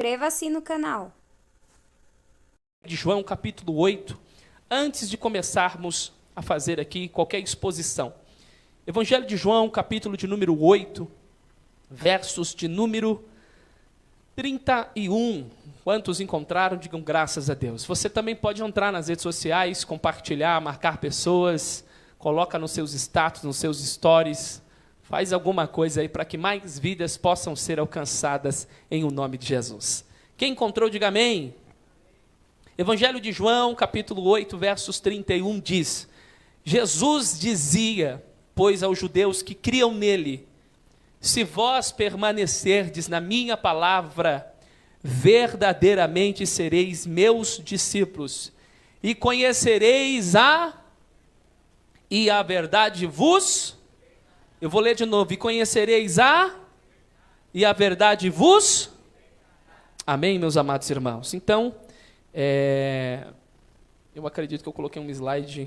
Inscreva-se no canal. De João, capítulo 8, antes de começarmos a fazer aqui qualquer exposição. Evangelho de João, capítulo de número 8, versos de número 31. Quantos encontraram, digam graças a Deus. Você também pode entrar nas redes sociais, compartilhar, marcar pessoas, coloca nos seus status, nos seus stories, faz alguma coisa aí para que mais vidas possam ser alcançadas em o nome de Jesus. Quem encontrou, diga amém. Evangelho de João, capítulo 8, versos 31, diz: Jesus dizia, pois, aos judeus que criam nele: se vós permanecerdes na minha palavra, verdadeiramente sereis meus discípulos, e conhecereis e a verdade vos... Eu vou ler de novo. E conhecereis e a verdade vos... Amém, meus amados irmãos? Então, eu acredito que eu coloquei um slide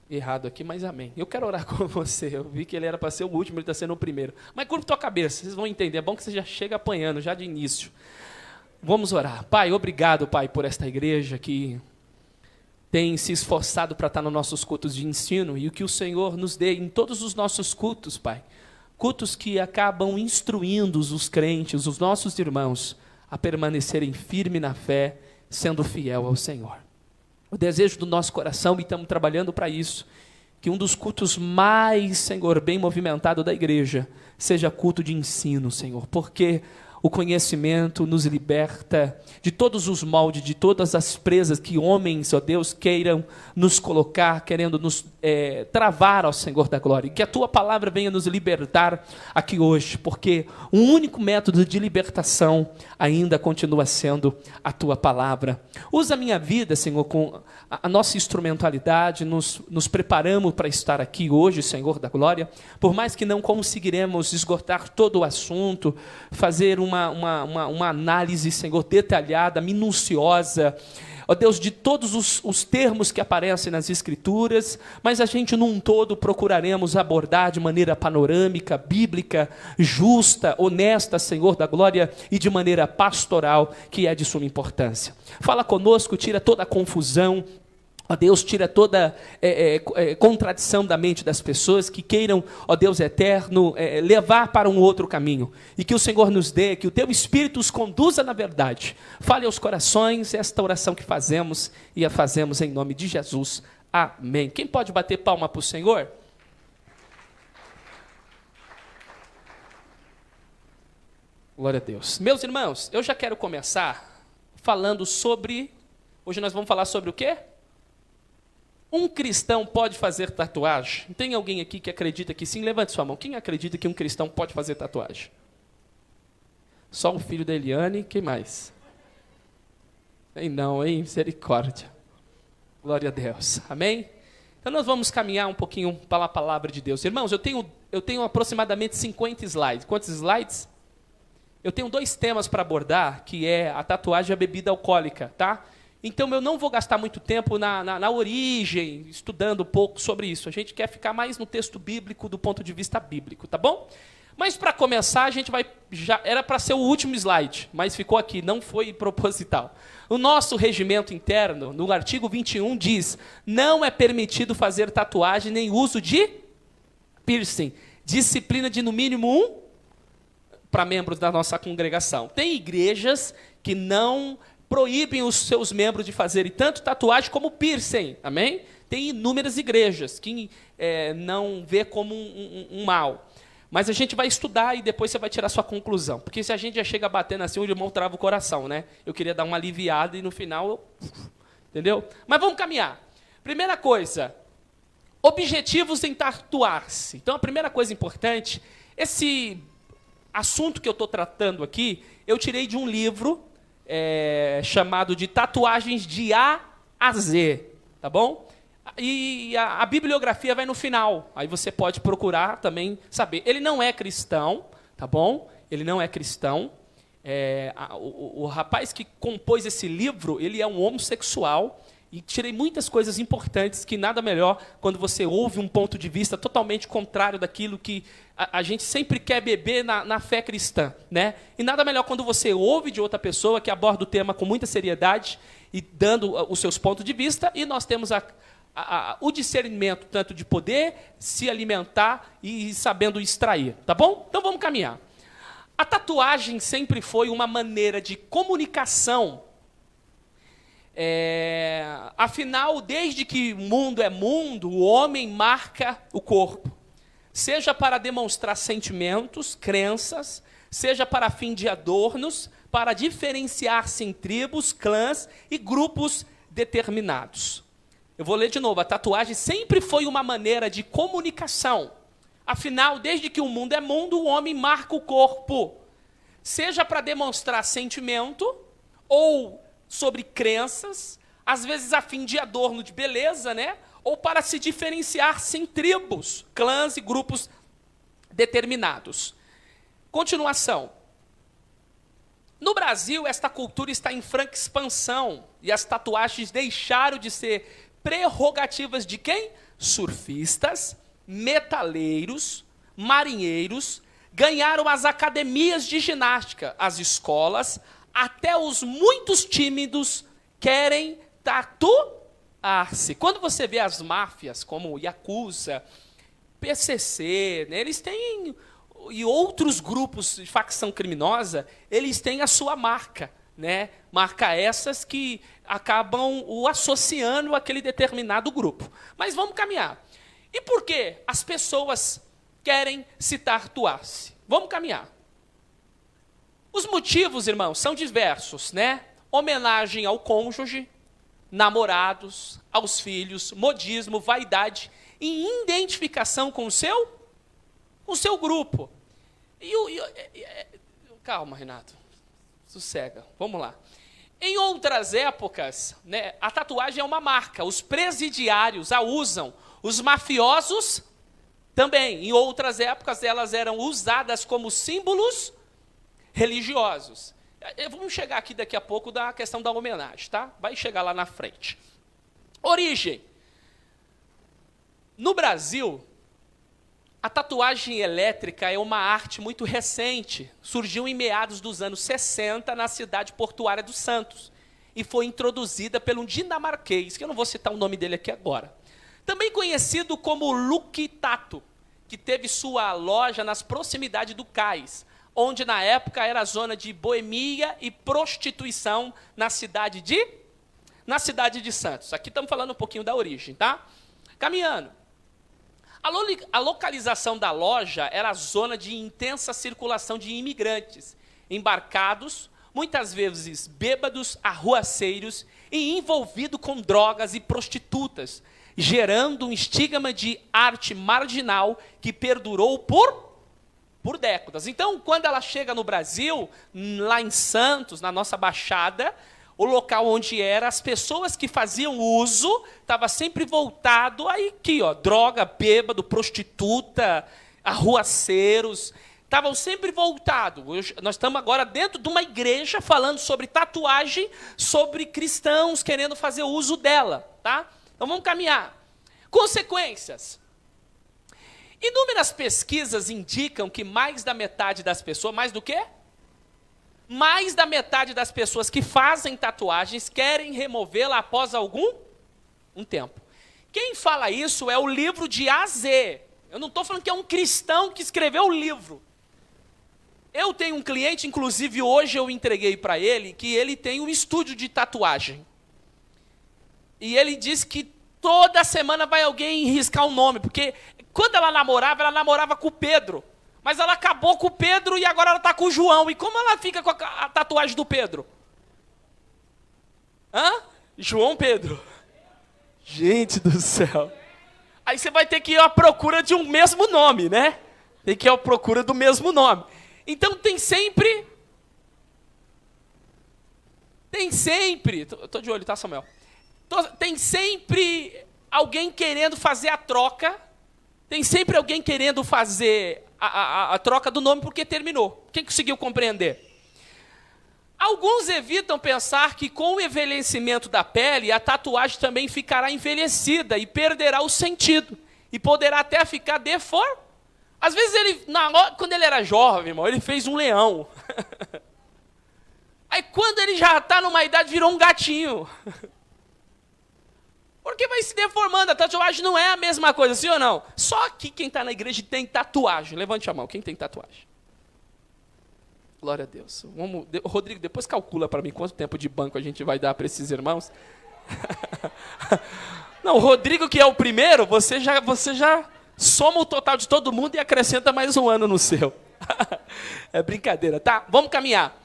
errado aqui, mas amém. Eu quero orar com você. Eu vi que ele era para ser o último, ele está sendo o primeiro. Mas curva tua cabeça, vocês vão entender. É bom que você já chega apanhando, já de início. Vamos orar. Pai, obrigado, Pai, por esta igreja que tem se esforçado para estar nos nossos cultos de ensino, e o que o Senhor nos dê em todos os nossos cultos, Pai. Cultos que acabam instruindo os crentes, os nossos irmãos, a permanecerem firmes na fé, sendo fiel ao Senhor. O desejo do nosso coração, e estamos trabalhando para isso, que um dos cultos mais, Senhor, bem movimentado da igreja, seja culto de ensino, Senhor, porque o conhecimento nos liberta de todos os moldes, de todas as presas que homens, ó Deus, queiram nos colocar, querendo nos travar ao Senhor da glória. E que a Tua palavra venha nos libertar aqui hoje, porque o único método de libertação ainda continua sendo a Tua palavra. Usa a minha vida, Senhor, com a nossa instrumentalidade, nos preparamos para estar aqui hoje, Senhor da glória, por mais que não conseguiremos esgotar todo o assunto, fazer uma análise, Senhor, detalhada, minuciosa, ó Deus, de todos os termos que aparecem nas Escrituras, mas a gente, num todo, procuraremos abordar de maneira panorâmica, bíblica, justa, honesta, Senhor da glória, e de maneira pastoral, que é de suma importância. Fala conosco, tira toda a confusão, ó Deus, tira toda contradição da mente das pessoas que queiram, ó Deus eterno, levar para um outro caminho. E que o Senhor nos dê, que o Teu Espírito os conduza na verdade. Fale aos corações esta oração que fazemos, e a fazemos em nome de Jesus. Amém. Quem pode bater palma para o Senhor? Glória a Deus. Meus irmãos, eu já quero começar falando sobre... Hoje nós vamos falar sobre o quê? Um cristão pode fazer tatuagem? Tem alguém aqui que acredita que sim? Levante sua mão. Quem acredita que um cristão pode fazer tatuagem? Só o filho da Eliane. Quem mais? Não, hein? Misericórdia. Glória a Deus. Amém? Então nós vamos caminhar um pouquinho para a palavra de Deus. Irmãos, eu tenho aproximadamente 50 slides. Quantos slides? Eu tenho 2 temas para abordar, que é a tatuagem e a bebida alcoólica, tá? Então, eu não vou gastar muito tempo na origem, estudando um pouco sobre isso. A gente quer ficar mais no texto bíblico, do ponto de vista bíblico, tá bom? Mas, para começar, a gente vai... Era para ser o último slide, mas ficou aqui, não foi proposital. O nosso regimento interno, no artigo 21, diz: não é permitido fazer tatuagem nem uso de piercing. Disciplina de, no mínimo, 1 para membros da nossa congregação. Tem igrejas que não proíbem os seus membros de fazerem tanto tatuagem como piercing, amém? Tem inúmeras igrejas que não vê como um mal. Mas a gente vai estudar e depois você vai tirar sua conclusão. Porque se a gente já chega batendo assim, o irmão trava o coração, né? Eu queria dar uma aliviada e no final, entendeu? Mas vamos caminhar. Primeira coisa, objetivos em tatuar-se. Então, a primeira coisa importante, esse assunto que eu estou tratando aqui, eu tirei de um livro chamado de Tatuagens de A a Z, tá bom? E a bibliografia vai no final, aí você pode procurar também saber. Ele não é cristão, tá bom? Ele não é cristão. O rapaz que compôs esse livro, ele é um homossexual, E tirei muitas coisas importantes, que nada melhor quando você ouve um ponto de vista totalmente contrário daquilo que a gente sempre quer beber na fé cristã, né? E nada melhor quando você ouve de outra pessoa que aborda o tema com muita seriedade e dando os seus pontos de vista, e nós temos o discernimento tanto de poder se alimentar e sabendo extrair, tá bom? Então vamos caminhar. A tatuagem sempre foi uma maneira de comunicação. Afinal, desde que o mundo é mundo, o homem marca o corpo. Seja para demonstrar sentimentos, crenças, seja para fim de adornos, para diferenciar-se em tribos, clãs e grupos determinados. Eu vou ler de novo. A tatuagem sempre foi uma maneira de comunicação. Afinal, desde que o mundo é mundo, o homem marca o corpo. Seja para demonstrar sentimento ou sobre crenças, às vezes a fim de adorno de beleza, né? Ou para se diferenciar-se em tribos, clãs e grupos determinados. Continuação. No Brasil, esta cultura está em franca expansão e as tatuagens deixaram de ser prerrogativas de quem? Surfistas, metaleiros, marinheiros, ganharam as academias de ginástica, as escolas, até os muitos tímidos querem tatuar-se. Quando você vê as máfias, como Yakuza, PCC, né, eles têm, e outros grupos de facção criminosa, eles têm a sua marca, né? Marca essas que acabam o associando àquele determinado grupo. Mas vamos caminhar. E por que as pessoas querem se tatuar-se? Vamos caminhar. Os motivos, irmãos, são diversos, né? Homenagem ao cônjuge, namorados, aos filhos, modismo, vaidade e identificação com o seu grupo. Calma, Renato. Sossega. Vamos lá. Em outras épocas, né, a tatuagem é uma marca. Os presidiários a usam. Os mafiosos também. Em outras épocas, elas eram usadas como símbolos religiosos. Vamos chegar aqui daqui a pouco da questão da homenagem, tá? Vai chegar lá na frente. Origem. No Brasil, a tatuagem elétrica é uma arte muito recente. Surgiu em meados dos anos 60 na cidade portuária dos Santos e foi introduzida pelo dinamarquês, que eu não vou citar o nome dele aqui agora. Também conhecido como Lucky Tattoo, que teve sua loja nas proximidades do cais, onde na época era a zona de boemia e prostituição na cidade de Santos. Aqui estamos falando um pouquinho da origem, tá? Caminhando. A localização da loja era a zona de intensa circulação de imigrantes, embarcados, muitas vezes bêbados, arruaceiros e envolvidos com drogas e prostitutas, gerando um estigma de arte marginal que perdurou por décadas. Então, quando ela chega no Brasil, lá em Santos, na nossa Baixada, o local onde era, as pessoas que faziam uso, estava sempre voltado aí, aqui, ó, droga, bêbado, prostituta, arruaceiros, estavam sempre voltados. Nós estamos agora dentro de uma igreja falando sobre tatuagem, sobre cristãos querendo fazer uso dela, tá? Então vamos caminhar. Consequências. Inúmeras pesquisas indicam que mais da metade das pessoas, mais do quê? Mais da metade das pessoas que fazem tatuagens querem removê-la após um tempo. Quem fala isso é o livro de A a Z. Eu não estou falando que é um cristão que escreveu o livro. Eu tenho um cliente, inclusive hoje eu entreguei para ele, que ele tem um estúdio de tatuagem. E ele diz que toda semana vai alguém riscar um nome, porque quando ela namorava com o Pedro. Mas ela acabou com o Pedro e agora ela está com o João. E como ela fica com a tatuagem do Pedro? João Pedro. Gente do céu. Aí você vai ter que ir à procura de um mesmo nome, né? Tem que ir à procura do mesmo nome. Então tem sempre... Estou de olho, tá, Samuel? Tem sempre alguém querendo fazer a troca. Tem sempre alguém querendo fazer a troca do nome porque terminou. Quem conseguiu compreender? A Alguns evitam pensar que com o envelhecimento da pele, a tatuagem também ficará envelhecida e perderá o sentido. E poderá até ficar deformada. Às vezes, quando ele era jovem, irmão, ele fez um leão. Aí quando ele já está numa idade, virou um gatinho. Porque vai se deformando, a tatuagem não é a mesma coisa, sim ou não? Só que quem está na igreja tem tatuagem. Levante a mão, quem tem tatuagem? Glória a Deus. Rodrigo, depois calcula para mim quanto tempo de banco a gente vai dar para esses irmãos. Não, o Rodrigo que é o primeiro, você já soma o total de todo mundo e acrescenta mais um ano no seu. É brincadeira, tá? Vamos caminhar.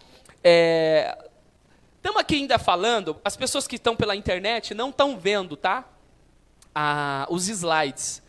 Estamos aqui ainda falando, as pessoas que estão pela internet não estão vendo, tá? Os slides.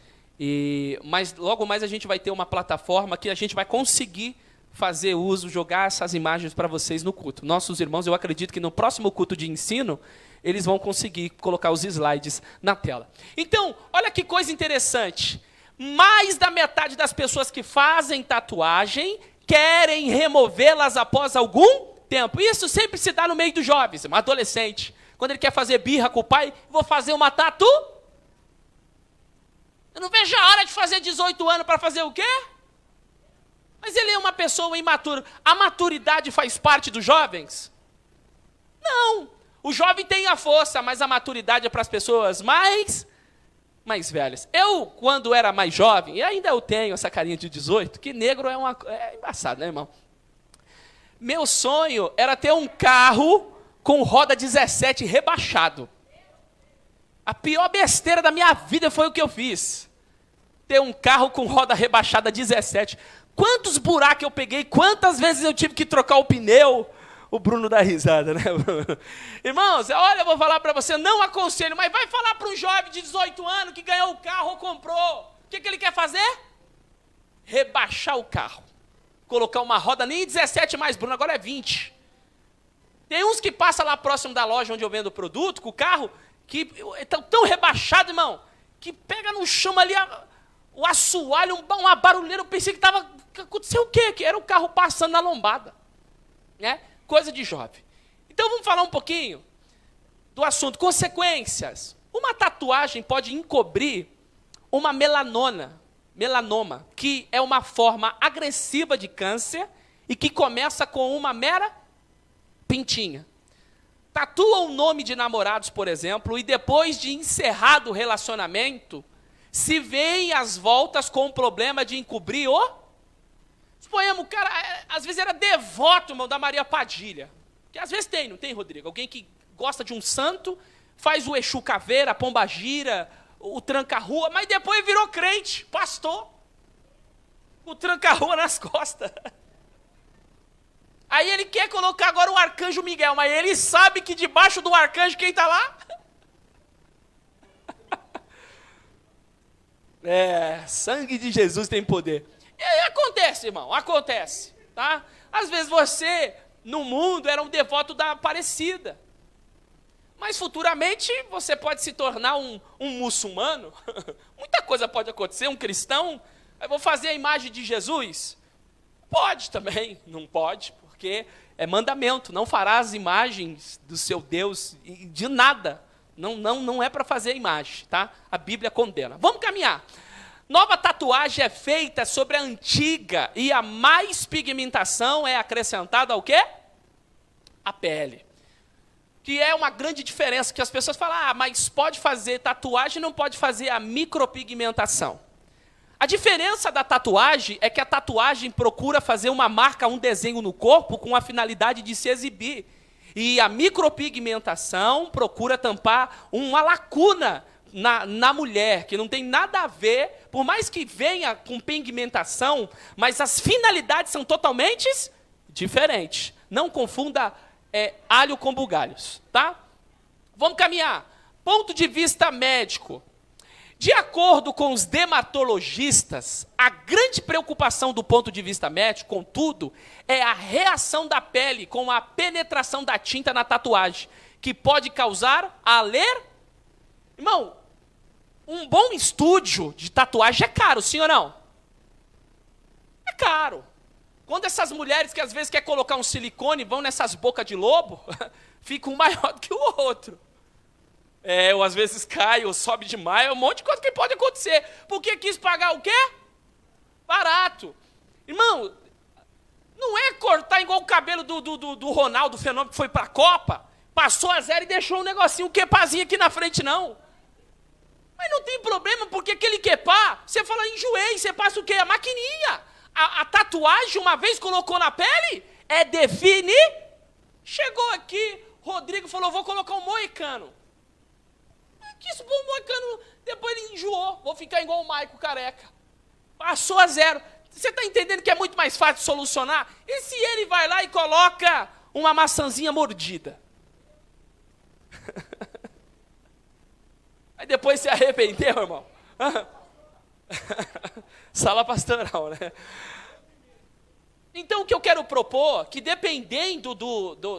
Mas logo mais a gente vai ter uma plataforma que a gente vai conseguir fazer uso, jogar essas imagens para vocês no culto. Nossos irmãos, eu acredito que no próximo culto de ensino, eles vão conseguir colocar os slides na tela. Então, olha que coisa interessante. Mais da metade das pessoas que fazem tatuagem querem removê-las após algum tempo. Isso sempre se dá no meio dos jovens, um adolescente. Quando ele quer fazer birra com o pai, vou fazer uma tatu. Eu não vejo a hora de fazer 18 anos para fazer o quê? Mas ele é uma pessoa imatura. A maturidade faz parte dos jovens? Não. O jovem tem a força, mas a maturidade é para as pessoas mais velhas. Eu, quando era mais jovem, e ainda eu tenho essa carinha de 18, que negro é embaçado, né, irmão? Meu sonho era ter um carro com roda 17 rebaixado. A pior besteira da minha vida foi o que eu fiz. Ter um carro com roda rebaixada 17. Quantos buracos eu peguei, quantas vezes eu tive que trocar o pneu. O Bruno dá risada, né, Bruno? Irmãos, olha, eu vou falar para você, não aconselho, mas vai falar para um jovem de 18 anos que ganhou o carro ou comprou. O que ele quer fazer? Rebaixar o carro. Colocar uma roda, nem 17 mais, Bruno, agora é 20. Tem uns que passam lá próximo da loja onde eu vendo o produto, com o carro, que estão tão rebaixado, irmão, que pega no chão ali o assoalho, uma barulheira, eu pensei que aconteceu o quê? Que era o carro passando na lombada. Né? Coisa de jovem. Então vamos falar um pouquinho do assunto. Consequências. Uma tatuagem pode encobrir uma melanoma, que é uma forma agressiva de câncer e que começa com uma mera pintinha. Tatua o nome de namorados, por exemplo, e depois de encerrado o relacionamento, se vêem às voltas com o problema de encobrir suponhamos, o cara, às vezes era devoto, irmão, da Maria Padilha. Que às vezes tem, não tem, Rodrigo? Alguém que gosta de um santo, faz o Exu Caveira, a Pombagira, o tranca-rua, mas depois virou crente, pastor. O tranca-rua nas costas. Aí ele quer colocar agora o Arcanjo Miguel, mas ele sabe que debaixo do arcanjo quem está lá? Sangue de Jesus tem poder. E aí acontece, irmão, acontece, tá? Às vezes você, no mundo, era um devoto da Aparecida. Mas futuramente você pode se tornar um muçulmano. Muita coisa pode acontecer, um cristão. Eu vou fazer a imagem de Jesus? Pode também, não pode, porque é mandamento. Não farás imagens do seu Deus, de nada. Não é para fazer a imagem, tá? A Bíblia condena. Vamos caminhar. Nova tatuagem é feita sobre a antiga e a mais pigmentação é acrescentada ao quê? A pele. Que é uma grande diferença, que as pessoas falam, mas pode fazer tatuagem, não pode fazer a micropigmentação. A diferença da tatuagem é que a tatuagem procura fazer uma marca, um desenho no corpo com a finalidade de se exibir. E a micropigmentação procura tampar uma lacuna na mulher, que não tem nada a ver, por mais que venha com pigmentação, mas as finalidades são totalmente diferentes. Não confunda alho com bugalhos, tá? Vamos caminhar. Ponto de vista médico. De acordo com os dermatologistas, a grande preocupação do ponto de vista médico, contudo, é a reação da pele com a penetração da tinta na tatuagem, que pode causar Irmão, um bom estúdio de tatuagem é caro, sim ou não? É caro. Quando essas mulheres que às vezes querem colocar um silicone, vão nessas bocas de lobo, fica um maior do que o outro. Ou às vezes cai, ou sobe demais, um monte de coisa que pode acontecer. Porque quis pagar o quê? Barato. Irmão, não é cortar igual o cabelo do Ronaldo, Fenômeno, que foi para a Copa, passou a zero e deixou um negocinho, um quepazinho aqui na frente, não. Mas não tem problema, porque aquele quepá, você fala, enjoei, você passa o quê? A maquininha. A tatuagem, uma vez colocou na pele, define. Chegou aqui, Rodrigo falou, vou colocar um moicano. Quis pôr um moicano, depois ele enjoou, vou ficar igual o Maico careca. Passou a zero. Você está entendendo que é muito mais fácil solucionar? E se ele vai lá e coloca uma maçãzinha mordida? Aí depois se arrependeu, irmão. Sala pastoral, né? Então o que eu quero propor, que dependendo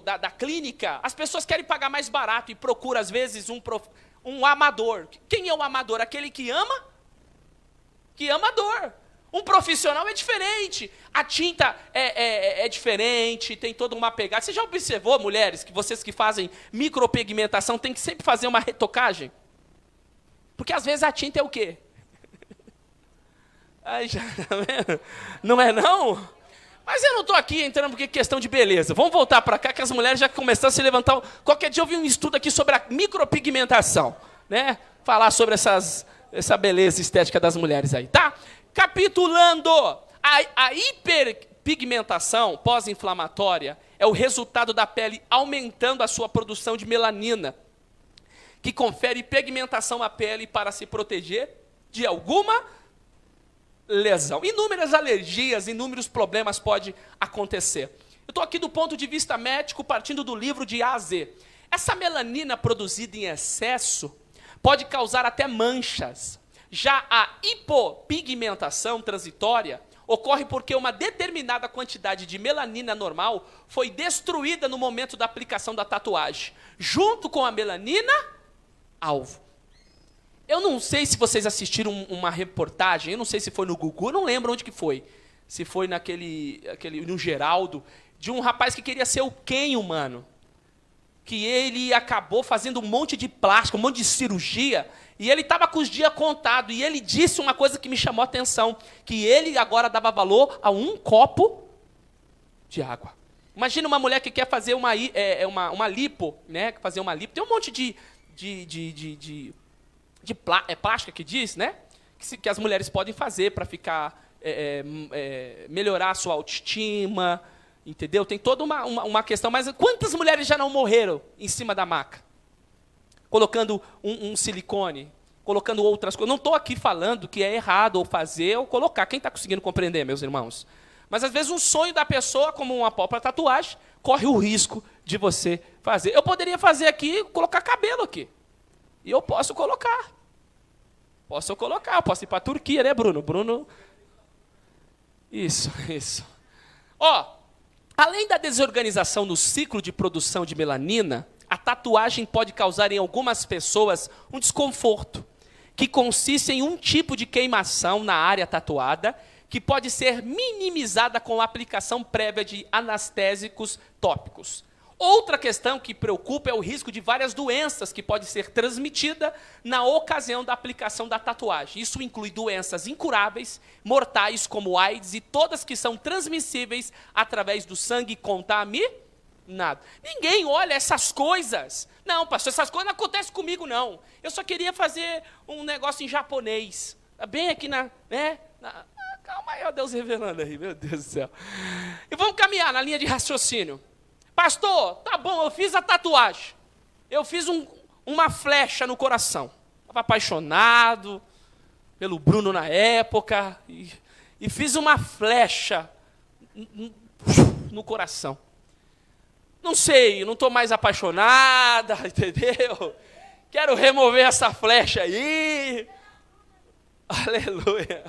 da clínica, as pessoas querem pagar mais barato e procuram às vezes um amador. Quem é o amador? Aquele que ama? Que ama a dor. Um profissional é diferente. A tinta é diferente, tem toda uma pegada. Você já observou, mulheres, que vocês que fazem micropigmentação tem que sempre fazer uma retocagem? Porque às vezes a tinta é o quê? Ai, já, tá vendo? Não é não? Mas eu não estou aqui entrando porque é questão de beleza. Vamos voltar para cá que as mulheres já começaram a se levantar. Qualquer dia eu vi um estudo aqui sobre a micropigmentação, né? Falar sobre essa beleza estética das mulheres aí, tá? Capitulando, a hiperpigmentação pós-inflamatória é o resultado da pele aumentando a sua produção de melanina, que confere pigmentação à pele para se proteger de alguma lesão. Inúmeras alergias, inúmeros problemas podem acontecer. Eu estou aqui do ponto de vista médico, partindo do livro de A a Z. Essa melanina produzida em excesso pode causar até manchas. Já a hipopigmentação transitória ocorre porque uma determinada quantidade de melanina normal foi destruída no momento da aplicação da tatuagem, junto com a melanina alvo. Eu não sei se vocês assistiram uma reportagem, eu não sei se foi no Gugu, eu não lembro onde que foi. Se foi no Geraldo, de um rapaz que queria ser o Ken humano. Que ele acabou fazendo um monte de plástico, um monte de cirurgia, e ele estava com os dias contados, e ele disse uma coisa que me chamou a atenção, que ele agora dava valor a um copo de água. Imagina uma mulher que quer fazer uma lipo, né? Fazer uma lipo, tem um monte de plástica que diz, né? Que as mulheres podem fazer para ficar melhorar a sua autoestima, entendeu? Tem toda uma questão, mas quantas mulheres já não morreram em cima da maca? Colocando um silicone, colocando outras coisas. Não estou aqui falando que é errado ou fazer ou colocar. Quem está conseguindo compreender, meus irmãos? Mas às vezes um sonho da pessoa, como uma própria tatuagem, corre o risco de você fazer. Eu poderia fazer aqui, colocar cabelo aqui. E eu posso colocar. Posso ir para a Turquia, né, Bruno? Bruno. Isso. Além da desorganização no ciclo de produção de melanina, a tatuagem pode causar em algumas pessoas um desconforto, que consiste em um tipo de queimação na área tatuada, que pode ser minimizada com a aplicação prévia de anestésicos tópicos. Outra questão que preocupa é o risco de várias doenças que pode ser transmitida na ocasião da aplicação da tatuagem. Isso inclui doenças incuráveis, mortais como AIDS e todas que são transmissíveis através do sangue contaminado. Ninguém olha essas coisas. Não, pastor, essas coisas não acontecem comigo, não. Eu só queria fazer um negócio em japonês. Bem aqui calma aí, ó, Deus revelando aí, meu Deus do céu. E vamos caminhar na linha de raciocínio. Pastor, tá bom, eu fiz a tatuagem. Eu fiz uma flecha no coração. Estava apaixonado pelo Bruno na época. E fiz uma flecha no coração. Não sei, não estou mais apaixonada, entendeu? Quero remover essa flecha aí. Aleluia.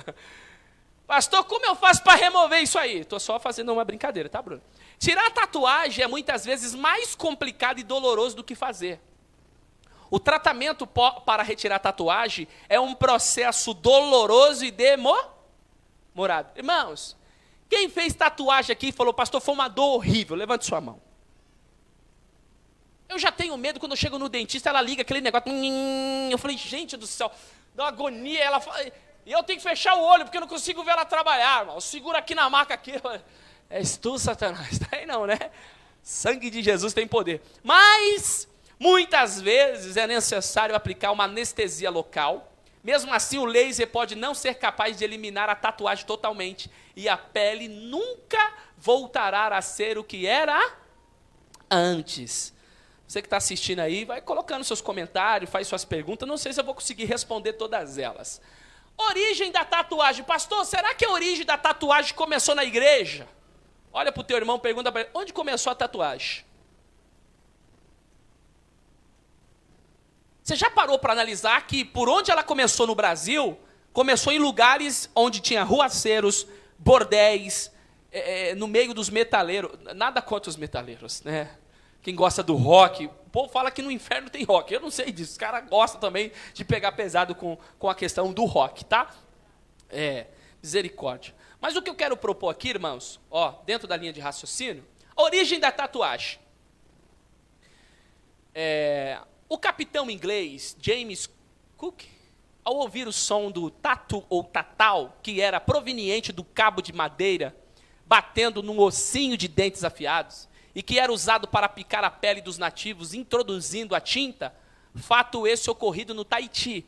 Pastor, como eu faço para remover isso aí? Estou só fazendo uma brincadeira, tá, Bruno? Tirar a tatuagem é muitas vezes mais complicado e doloroso do que fazer. O tratamento para retirar a tatuagem é um processo doloroso e demorado. Irmãos, Quem fez tatuagem aqui e falou, pastor, foi uma dor horrível? Levante sua mão. Eu já tenho medo quando eu chego no dentista, ela liga aquele negócio. Eu falei, gente do céu, dá uma agonia. Ela fala, e eu tenho que fechar o olho, porque eu não consigo ver ela trabalhar, irmão. Eu seguro aqui na maca aqui. És tu, Satanás. Tá aí não, né? Sangue de Jesus tem poder. Mas, muitas vezes, é necessário aplicar uma anestesia local. Mesmo assim, o laser pode não ser capaz de eliminar a tatuagem totalmente. E a pele nunca voltará a ser o que era antes. Você que está assistindo aí, vai colocando seus comentários, faz suas perguntas. Não sei se eu vou conseguir responder todas elas. Origem da tatuagem. Pastor, será que a origem da tatuagem começou na igreja? Olha para o teu irmão, pergunta para ele, onde começou a tatuagem? Você já parou para analisar que por onde ela começou no Brasil, começou em lugares onde tinha ruaceiros, bordéis, no meio dos metaleiros. Nada contra os metaleiros, né? Quem gosta do rock, o povo fala que no inferno tem rock. Eu não sei disso, os caras gostam também de pegar pesado com a questão do rock, tá? Misericórdia. Mas o que eu quero propor aqui, irmãos, dentro da linha de raciocínio, a origem da tatuagem. O capitão inglês, James Cook, ao ouvir o som do tatu ou tatal, que era proveniente do cabo de madeira, batendo num ossinho de dentes afiados, e que era usado para picar a pele dos nativos, introduzindo a tinta, fato esse ocorrido no Tahiti.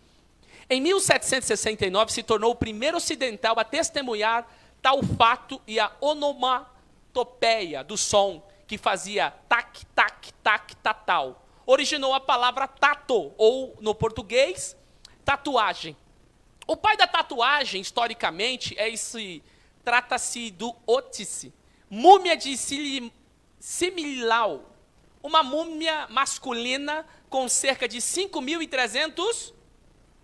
Em 1769, se tornou o primeiro ocidental a testemunhar tal fato e a onomatopeia do som, que fazia tac, tac, tac, tatal. Originou a palavra tato, ou, no português, tatuagem. O pai da tatuagem, historicamente, trata-se do Ótice, múmia de Similau, uma múmia masculina com cerca de 5.300.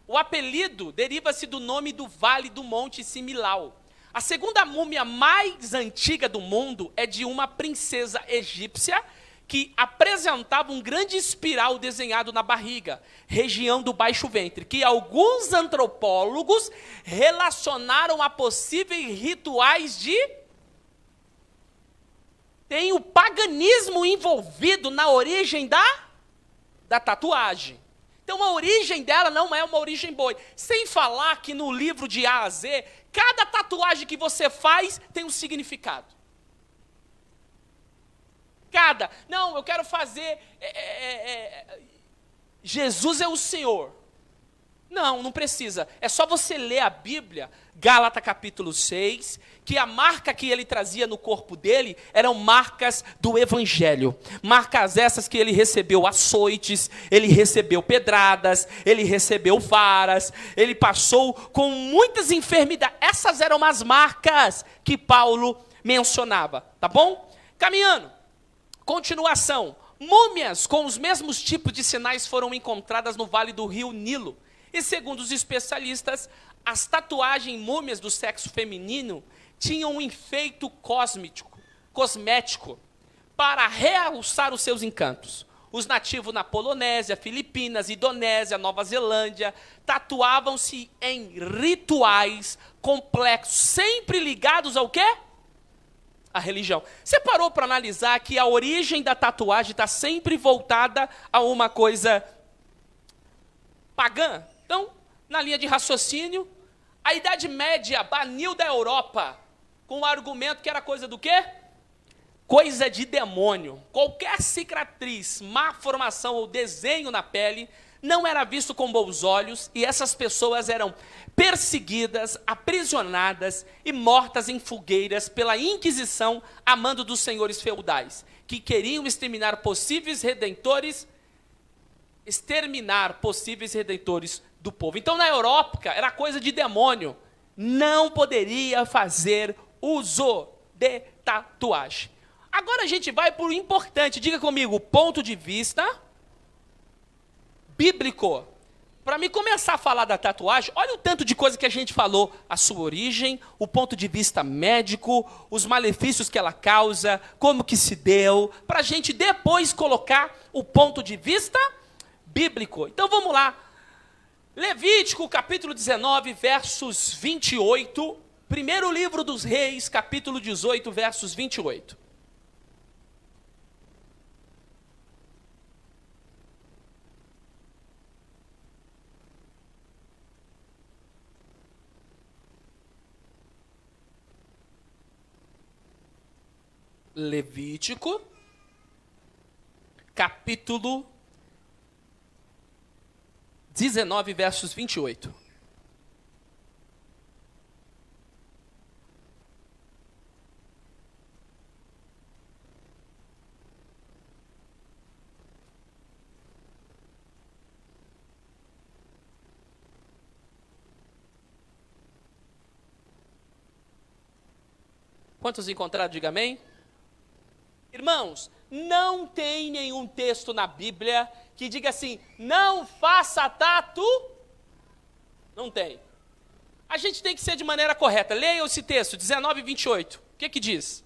O apelido deriva-se do nome do vale do Monte Similau. A segunda múmia mais antiga do mundo é de uma princesa egípcia que apresentava um grande espiral desenhado na barriga, região do baixo ventre, que alguns antropólogos relacionaram a possíveis rituais de... Tem o paganismo envolvido na origem da tatuagem. Então, a origem dela não é uma origem boa. Sem falar que no livro de A a Z, cada tatuagem que você faz tem um significado. Não, eu quero fazer... Jesus é o Senhor. Não precisa. É só você ler a Bíblia, Gálatas capítulo 6, que a marca que ele trazia no corpo dele eram marcas do Evangelho. Marcas essas que ele recebeu açoites, ele recebeu pedradas, ele recebeu varas, ele passou com muitas enfermidades. Essas eram as marcas que Paulo mencionava, tá bom? Caminhando. Continuação. Múmias com os mesmos tipos de sinais foram encontradas no vale do rio Nilo. E segundo os especialistas, as tatuagens múmias do sexo feminino tinham um efeito cosmético, para realçar os seus encantos. Os nativos na Polinésia, Filipinas, Indonésia, Nova Zelândia, tatuavam-se em rituais complexos, sempre ligados ao quê? A religião. Você parou para analisar que a origem da tatuagem está sempre voltada a uma coisa pagã? Então, na linha de raciocínio, a Idade Média baniu da Europa com o argumento que era coisa do quê? Coisa de demônio. Qualquer cicatriz, má formação ou desenho na pele não era visto com bons olhos e essas pessoas eram perseguidas, aprisionadas e mortas em fogueiras pela Inquisição a mando dos senhores feudais, que queriam exterminar possíveis redentores do povo. Então, na Europa, era coisa de demônio. Não poderia fazer uso de tatuagem. Agora a gente vai para o importante. Diga comigo, ponto de vista bíblico. Para mim começar a falar da tatuagem, olha o tanto de coisa que a gente falou. A sua origem, o ponto de vista médico, os malefícios que ela causa, como que se deu, para a gente depois colocar o ponto de vista bíblico. Então vamos lá. Levítico, capítulo 19, versos 28 Primeiro livro dos Reis, capítulo 18, versos 28. Levítico, capítulo 19, versos 28. Quantos encontraram? Diga amém. Irmãos, não tem nenhum texto na Bíblia que diga assim, não faça tatu. Não tem. A gente tem que ser de maneira correta. Leia esse texto, 19 e 28. O que que diz?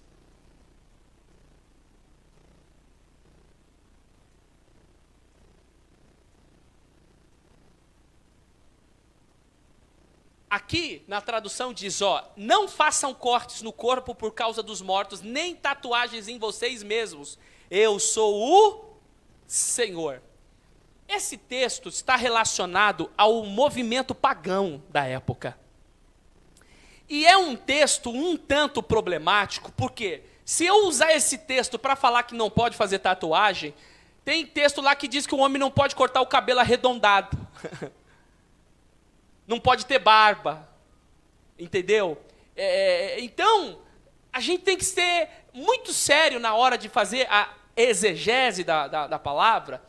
Aqui, na tradução diz, não façam cortes no corpo por causa dos mortos, nem tatuagens em vocês mesmos. Eu sou o Senhor. Esse texto está relacionado ao movimento pagão da época. E é um texto um tanto problemático, porque se eu usar esse texto para falar que não pode fazer tatuagem, tem texto lá que diz que o homem não pode cortar o cabelo arredondado. Não pode ter barba, entendeu? Então, a gente tem que ser muito sério na hora de fazer a exegese da palavra.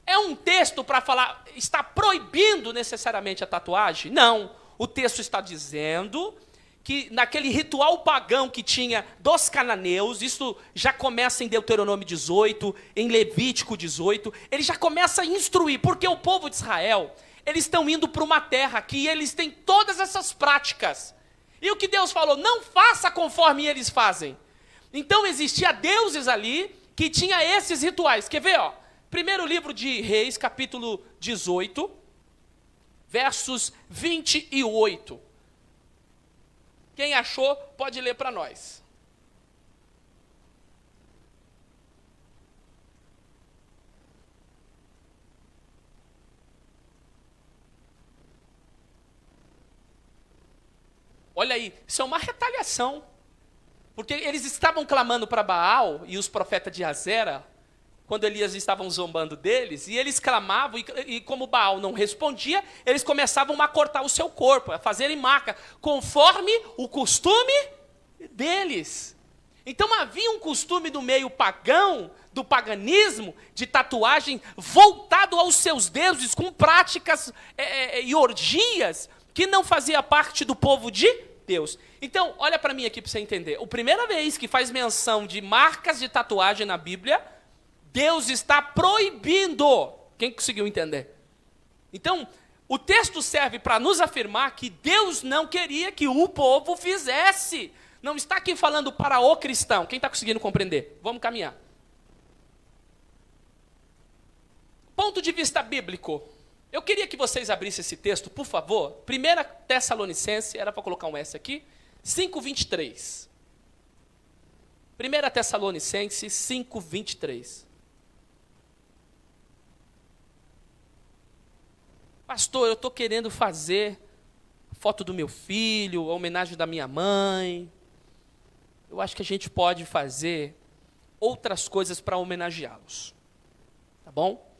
É um texto para falar, está proibindo necessariamente a tatuagem? Não, o texto está dizendo que naquele ritual pagão que tinha dos cananeus, isso já começa em Deuteronômio 18, em Levítico 18, ele já começa a instruir, porque o povo de Israel, eles estão indo para uma terra que eles têm todas essas práticas. E o que Deus falou? Não faça conforme eles fazem. Então existia deuses ali que tinha esses rituais. Quer ver? Primeiro livro de Reis, capítulo 18, versos 28. Quem achou, pode ler para nós. Olha aí, isso é uma retaliação. Porque eles estavam clamando para Baal e os profetas de Azera, quando Elias estavam zombando deles, e eles clamavam, e como Baal não respondia, eles começavam a cortar o seu corpo, a fazerem marca, conforme o costume deles. Então havia um costume do meio pagão, do paganismo, de tatuagem, voltado aos seus deuses, com práticas e orgias, que não fazia parte do povo de Deus. Então, olha para mim aqui para você entender. A primeira vez que faz menção de marcas de tatuagem na Bíblia, Deus está proibindo. Quem conseguiu entender? Então, o texto serve para nos afirmar que Deus não queria que o povo fizesse. Não está aqui falando para o cristão. Quem está conseguindo compreender? Vamos caminhar. Ponto de vista bíblico. Eu queria que vocês abrissem esse texto, por favor. 1 Tessalonicenses, era para colocar um S aqui, 5:23. 1 Tessalonicenses 5:23. Pastor, eu estou querendo fazer foto do meu filho, a homenagem da minha mãe. Eu acho que a gente pode fazer outras coisas para homenageá-los. Tá bom?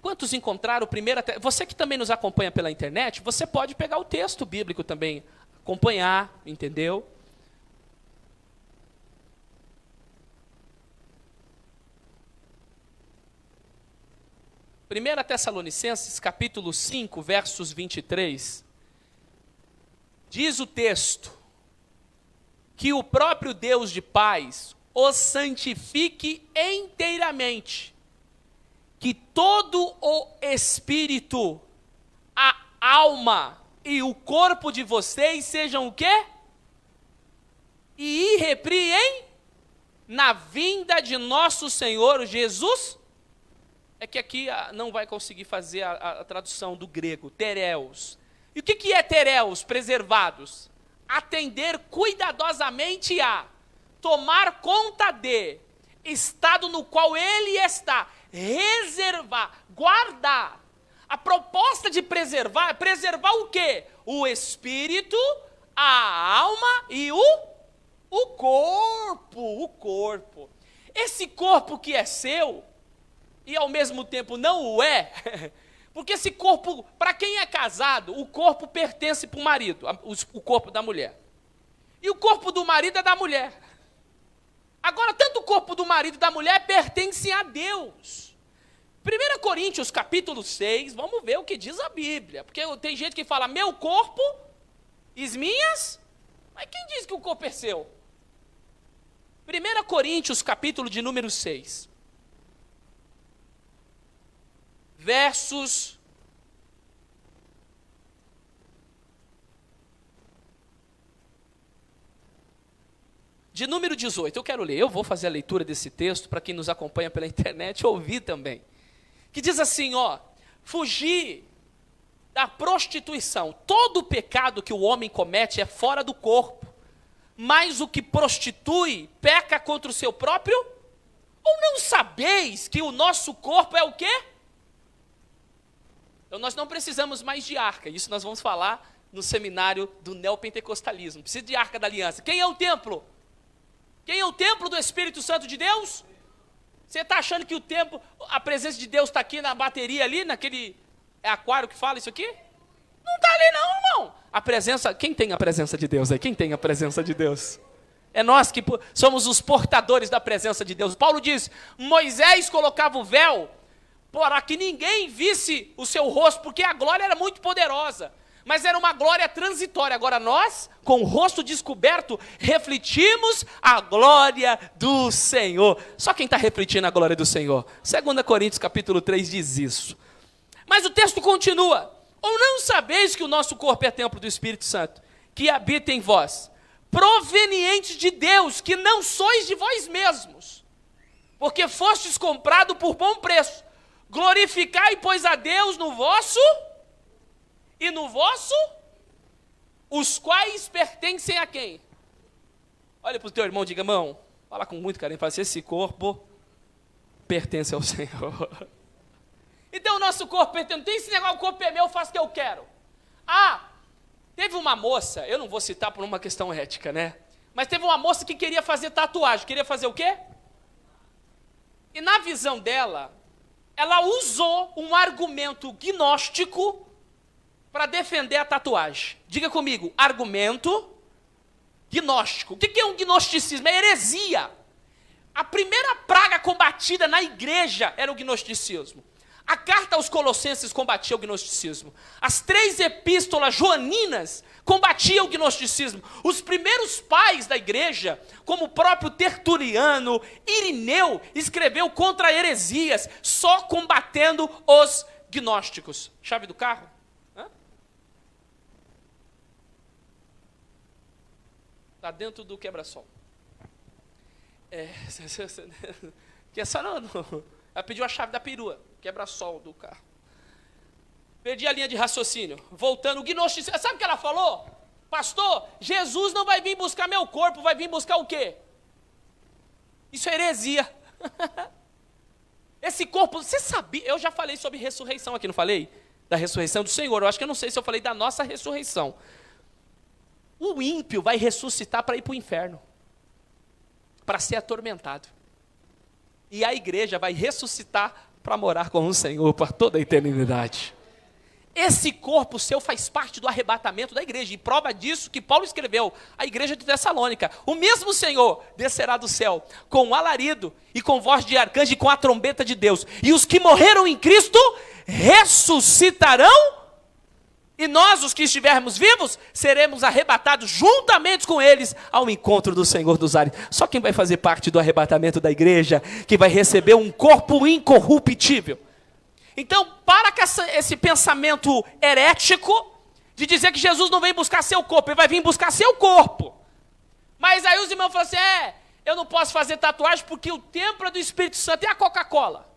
Quantos encontraram o primeiro... Você que também nos acompanha pela internet, você pode pegar o texto bíblico também, acompanhar, entendeu? Primeira Tessalonicenses, capítulo 5, versos 23, diz o texto que o próprio Deus de paz os santifique inteiramente, que todo o espírito, a alma e o corpo de vocês sejam o quê? E irrepriem na vinda de nosso Senhor Jesus. É que aqui não vai conseguir fazer a tradução do grego, tereos. E o que é ter os preservados? Atender cuidadosamente a, tomar conta de, estado no qual ele está, reservar, guardar. A proposta de preservar é preservar o quê? O espírito, a alma e o corpo. Esse corpo que é seu, e ao mesmo tempo não o é, porque esse corpo, para quem é casado, o corpo pertence para o marido, o corpo da mulher. E o corpo do marido é da mulher. Agora, tanto o corpo do marido e da mulher pertencem a Deus. 1 Coríntios capítulo 6, vamos ver o que diz a Bíblia. Porque tem gente que fala, meu corpo, minhas, mas quem diz que o corpo é seu? 1 Coríntios capítulo de número 6. Versos de número 18. Eu quero ler, eu vou fazer a leitura desse texto para quem nos acompanha pela internet ouvir também. Que diz assim, fugir da prostituição. Todo pecado que o homem comete é fora do corpo, mas o que prostitui peca contra o seu próprio? Ou não sabeis que o nosso corpo é o quê? Então nós não precisamos mais de arca, isso nós vamos falar no seminário do neopentecostalismo. Precisa de arca da aliança. Quem é o templo? Quem é o templo do Espírito Santo de Deus? Você está achando que o templo, a presença de Deus está aqui na bateria ali, naquele aquário que fala isso aqui? Não está ali não, irmão. A presença, quem tem a presença de Deus aí? Quem tem a presença de Deus? É nós que somos os portadores da presença de Deus. Paulo diz, Moisés colocava o véu para que ninguém visse o seu rosto, porque a glória era muito poderosa, mas era uma glória transitória. Agora nós, com o rosto descoberto, refletimos a glória do Senhor. Só quem está refletindo a glória do Senhor? 2 Coríntios capítulo 3 diz isso. Mas o texto continua. Ou não sabeis que o nosso corpo é templo do Espírito Santo, que habita em vós, provenientes de Deus, que não sois de vós mesmos, porque fostes comprado por bom preço. Glorificai, pois, a Deus no vosso e no vosso, os quais pertencem a quem? Olha para o teu irmão, diga, irmão, fala com muito carinho, fala assim, esse corpo pertence ao Senhor. Então o nosso corpo pertence, não tem esse negócio, o corpo é meu, eu faço o que eu quero. Teve uma moça, eu não vou citar por uma questão ética, né? Mas teve uma moça que queria fazer tatuagem, queria fazer o quê? E na visão dela, ela usou um argumento gnóstico para defender a tatuagem. Diga comigo, argumento gnóstico. O que é um gnosticismo? É heresia. A primeira praga combatida na igreja era o gnosticismo. A carta aos Colossenses combatia o gnosticismo. As 3 epístolas joaninas combatiam o gnosticismo. Os primeiros pais da igreja, como o próprio Tertuliano, Irineu, escreveu contra heresias, só combatendo os gnósticos. Chave do carro? Está dentro do quebra-sol. Que é só não. Ela pediu a chave da perua, quebra-sol do carro. Perdi a linha de raciocínio. Voltando, o gnosticismo. Sabe o que ela falou? Pastor, Jesus não vai vir buscar meu corpo, vai vir buscar o quê? Isso é heresia. Esse corpo, você sabia? Eu já falei sobre ressurreição aqui, não falei? Da ressurreição do Senhor. Eu acho que eu não sei se eu falei da nossa ressurreição. O ímpio vai ressuscitar para ir para o inferno, para ser atormentado. E a igreja vai ressuscitar para morar com o Senhor por toda a eternidade. Esse corpo seu faz parte do arrebatamento da igreja. E prova disso que Paulo escreveu à igreja de Tessalônica. O mesmo Senhor descerá do céu com um alarido e com voz de arcanjo e com a trombeta de Deus. E os que morreram em Cristo ressuscitarão. E nós, os que estivermos vivos, seremos arrebatados juntamente com eles ao encontro do Senhor dos ares. Só quem vai fazer parte do arrebatamento da igreja, que vai receber um corpo incorruptível. Então, para com esse pensamento herético de dizer que Jesus não vem buscar seu corpo, ele vai vir buscar seu corpo. Mas aí os irmãos falam assim, eu não posso fazer tatuagem porque o templo é do Espírito Santo. E a Coca-Cola?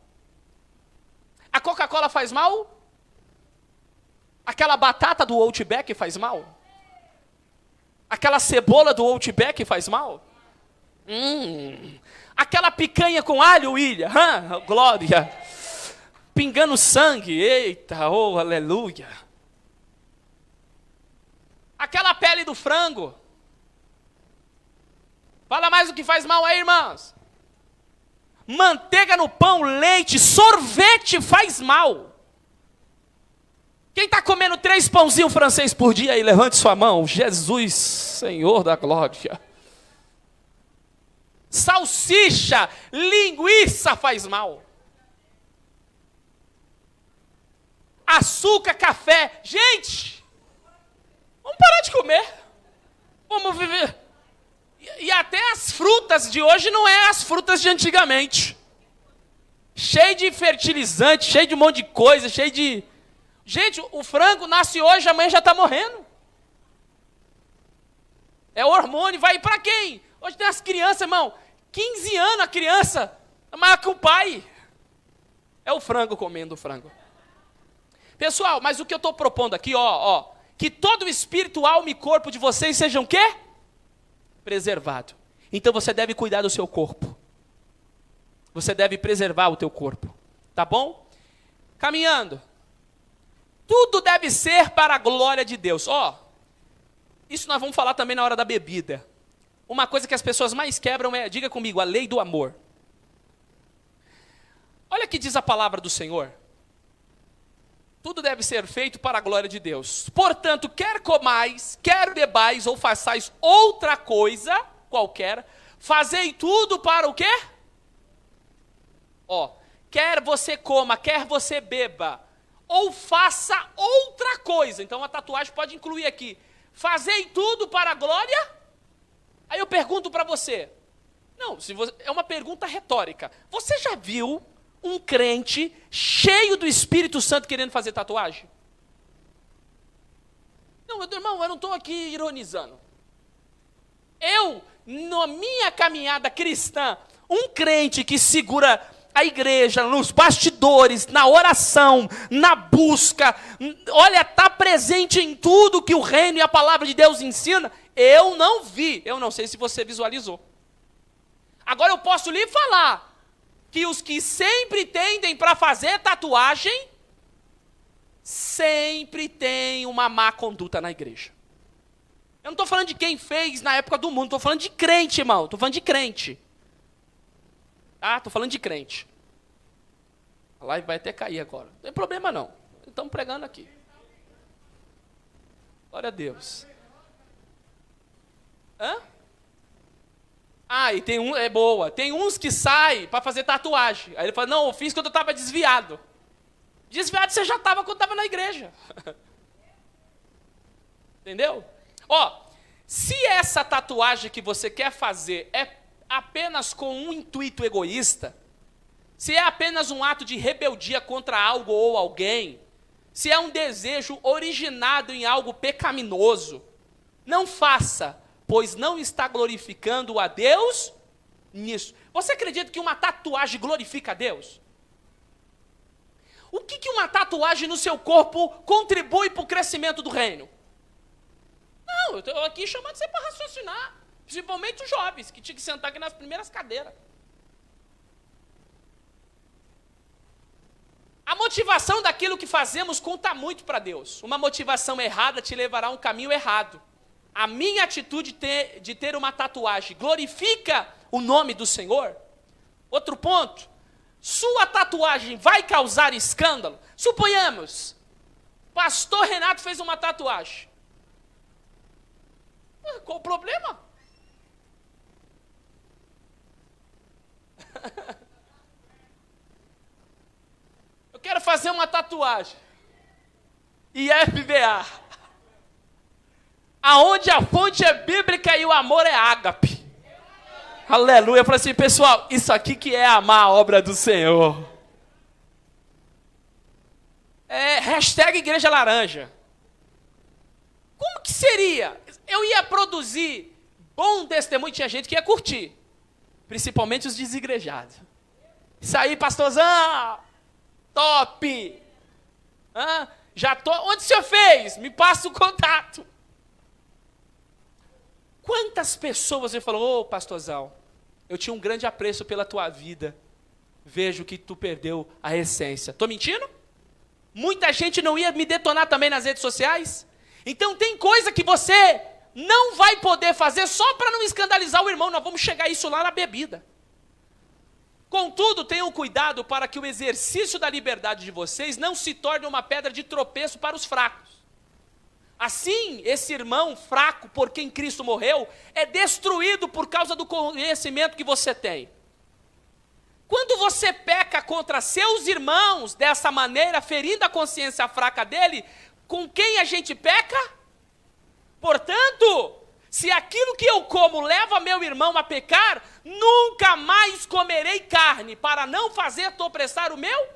A Coca-Cola faz mal? Aquela batata do Outback faz mal? Aquela cebola do Outback faz mal? Aquela picanha com alho, William? Glória! Pingando sangue, eita, oh, aleluia! Aquela pele do frango. Fala mais o que faz mal aí, irmãos. Manteiga no pão, leite, sorvete faz mal. Quem está comendo 3 pãozinhos francês por dia aí, levante sua mão. Jesus, Senhor da glória. Salsicha, linguiça faz mal. Açúcar, café. Gente, vamos parar de comer. Vamos viver. E até as frutas de hoje não é as frutas de antigamente. Cheio de fertilizante, cheio de um monte de coisa, cheio de... Gente, o frango nasce hoje, amanhã já está morrendo. É hormônio, vai para quem? Hoje tem as crianças, irmão, 15 anos a criança, é maior que o pai. É o frango comendo o frango. Pessoal, mas o que eu estou propondo aqui, que todo o espírito, alma e corpo de vocês sejam o quê? Preservado. Então você deve cuidar do seu corpo. Você deve preservar o teu corpo. Tá bom? Caminhando. Tudo deve ser para a glória de Deus. Isso nós vamos falar também na hora da bebida. Uma coisa que as pessoas mais quebram é, diga comigo, a lei do amor. Olha o que diz a palavra do Senhor. Tudo deve ser feito para a glória de Deus. Portanto, quer comais, quer bebais ou façais outra coisa qualquer, fazei tudo para o quê? Quer você coma, quer você beba, ou faça outra coisa. Então a tatuagem pode incluir aqui. Fazei tudo para a glória? Aí eu pergunto para você. É uma pergunta retórica. Você já viu um crente cheio do Espírito Santo querendo fazer tatuagem? Não, meu irmão, eu não estou aqui ironizando. Na minha caminhada cristã, um crente que segura a igreja nos bastidores, na oração, na busca, olha, está presente em tudo que o reino e a palavra de Deus ensina, eu não vi, eu não sei se você visualizou. Agora eu posso lhe falar que os que sempre tendem para fazer tatuagem, sempre tem uma má conduta na igreja. Eu não estou falando de quem fez na época do mundo, estou falando de crente, irmão, estou falando de crente. Estou falando de crente. A live vai até cair agora. Não tem problema não. Estamos pregando aqui. Glória a Deus. E tem tem uns que saem para fazer tatuagem. Aí ele fala, não, eu fiz quando eu estava desviado. Desviado você já estava quando estava na igreja. Entendeu? Se essa tatuagem que você quer fazer é apenas com um intuito egoísta, se é apenas um ato de rebeldia contra algo ou alguém, se é um desejo originado em algo pecaminoso, não faça, pois não está glorificando a Deus nisso. Você acredita que uma tatuagem glorifica a Deus? O que uma tatuagem no seu corpo contribui para o crescimento do reino? Não, eu estou aqui chamando você para raciocinar. Principalmente os jovens, que tinham que sentar aqui nas primeiras cadeiras. A motivação daquilo que fazemos conta muito para Deus. Uma motivação errada te levará a um caminho errado. A minha atitude de ter uma tatuagem glorifica o nome do Senhor? Outro ponto. Sua tatuagem vai causar escândalo? Suponhamos, pastor Renato fez uma tatuagem. Qual o problema? Eu quero fazer uma tatuagem. IFBA. Aonde a fonte é bíblica e o amor é ágape. Aleluia. Eu falei assim, pessoal, isso aqui que é amar a obra do Senhor. Hashtag Igreja Laranja. Como que seria? Eu ia produzir bom testemunho, tinha gente que ia curtir. Principalmente os desigrejados. Isso aí, pastorzão, top. Onde o senhor fez? Me passa o contato. Quantas pessoas ele falou, pastorzão, eu tinha um grande apreço pela tua vida. Vejo que tu perdeu a essência. Estou mentindo? Muita gente não ia me detonar também nas redes sociais? Então tem coisa que você não vai poder fazer só para não escandalizar o irmão. Nós vamos chegar a isso lá na bebida. Contudo, tenham cuidado para que o exercício da liberdade de vocês não se torne uma pedra de tropeço para os fracos. Assim, esse irmão fraco por quem Cristo morreu é destruído por causa do conhecimento que você tem. Quando você peca contra seus irmãos dessa maneira, ferindo a consciência fraca dele, com quem a gente peca? Portanto, se aquilo que eu como leva meu irmão a pecar, nunca mais comerei carne, para não fazer tropeçar o meu.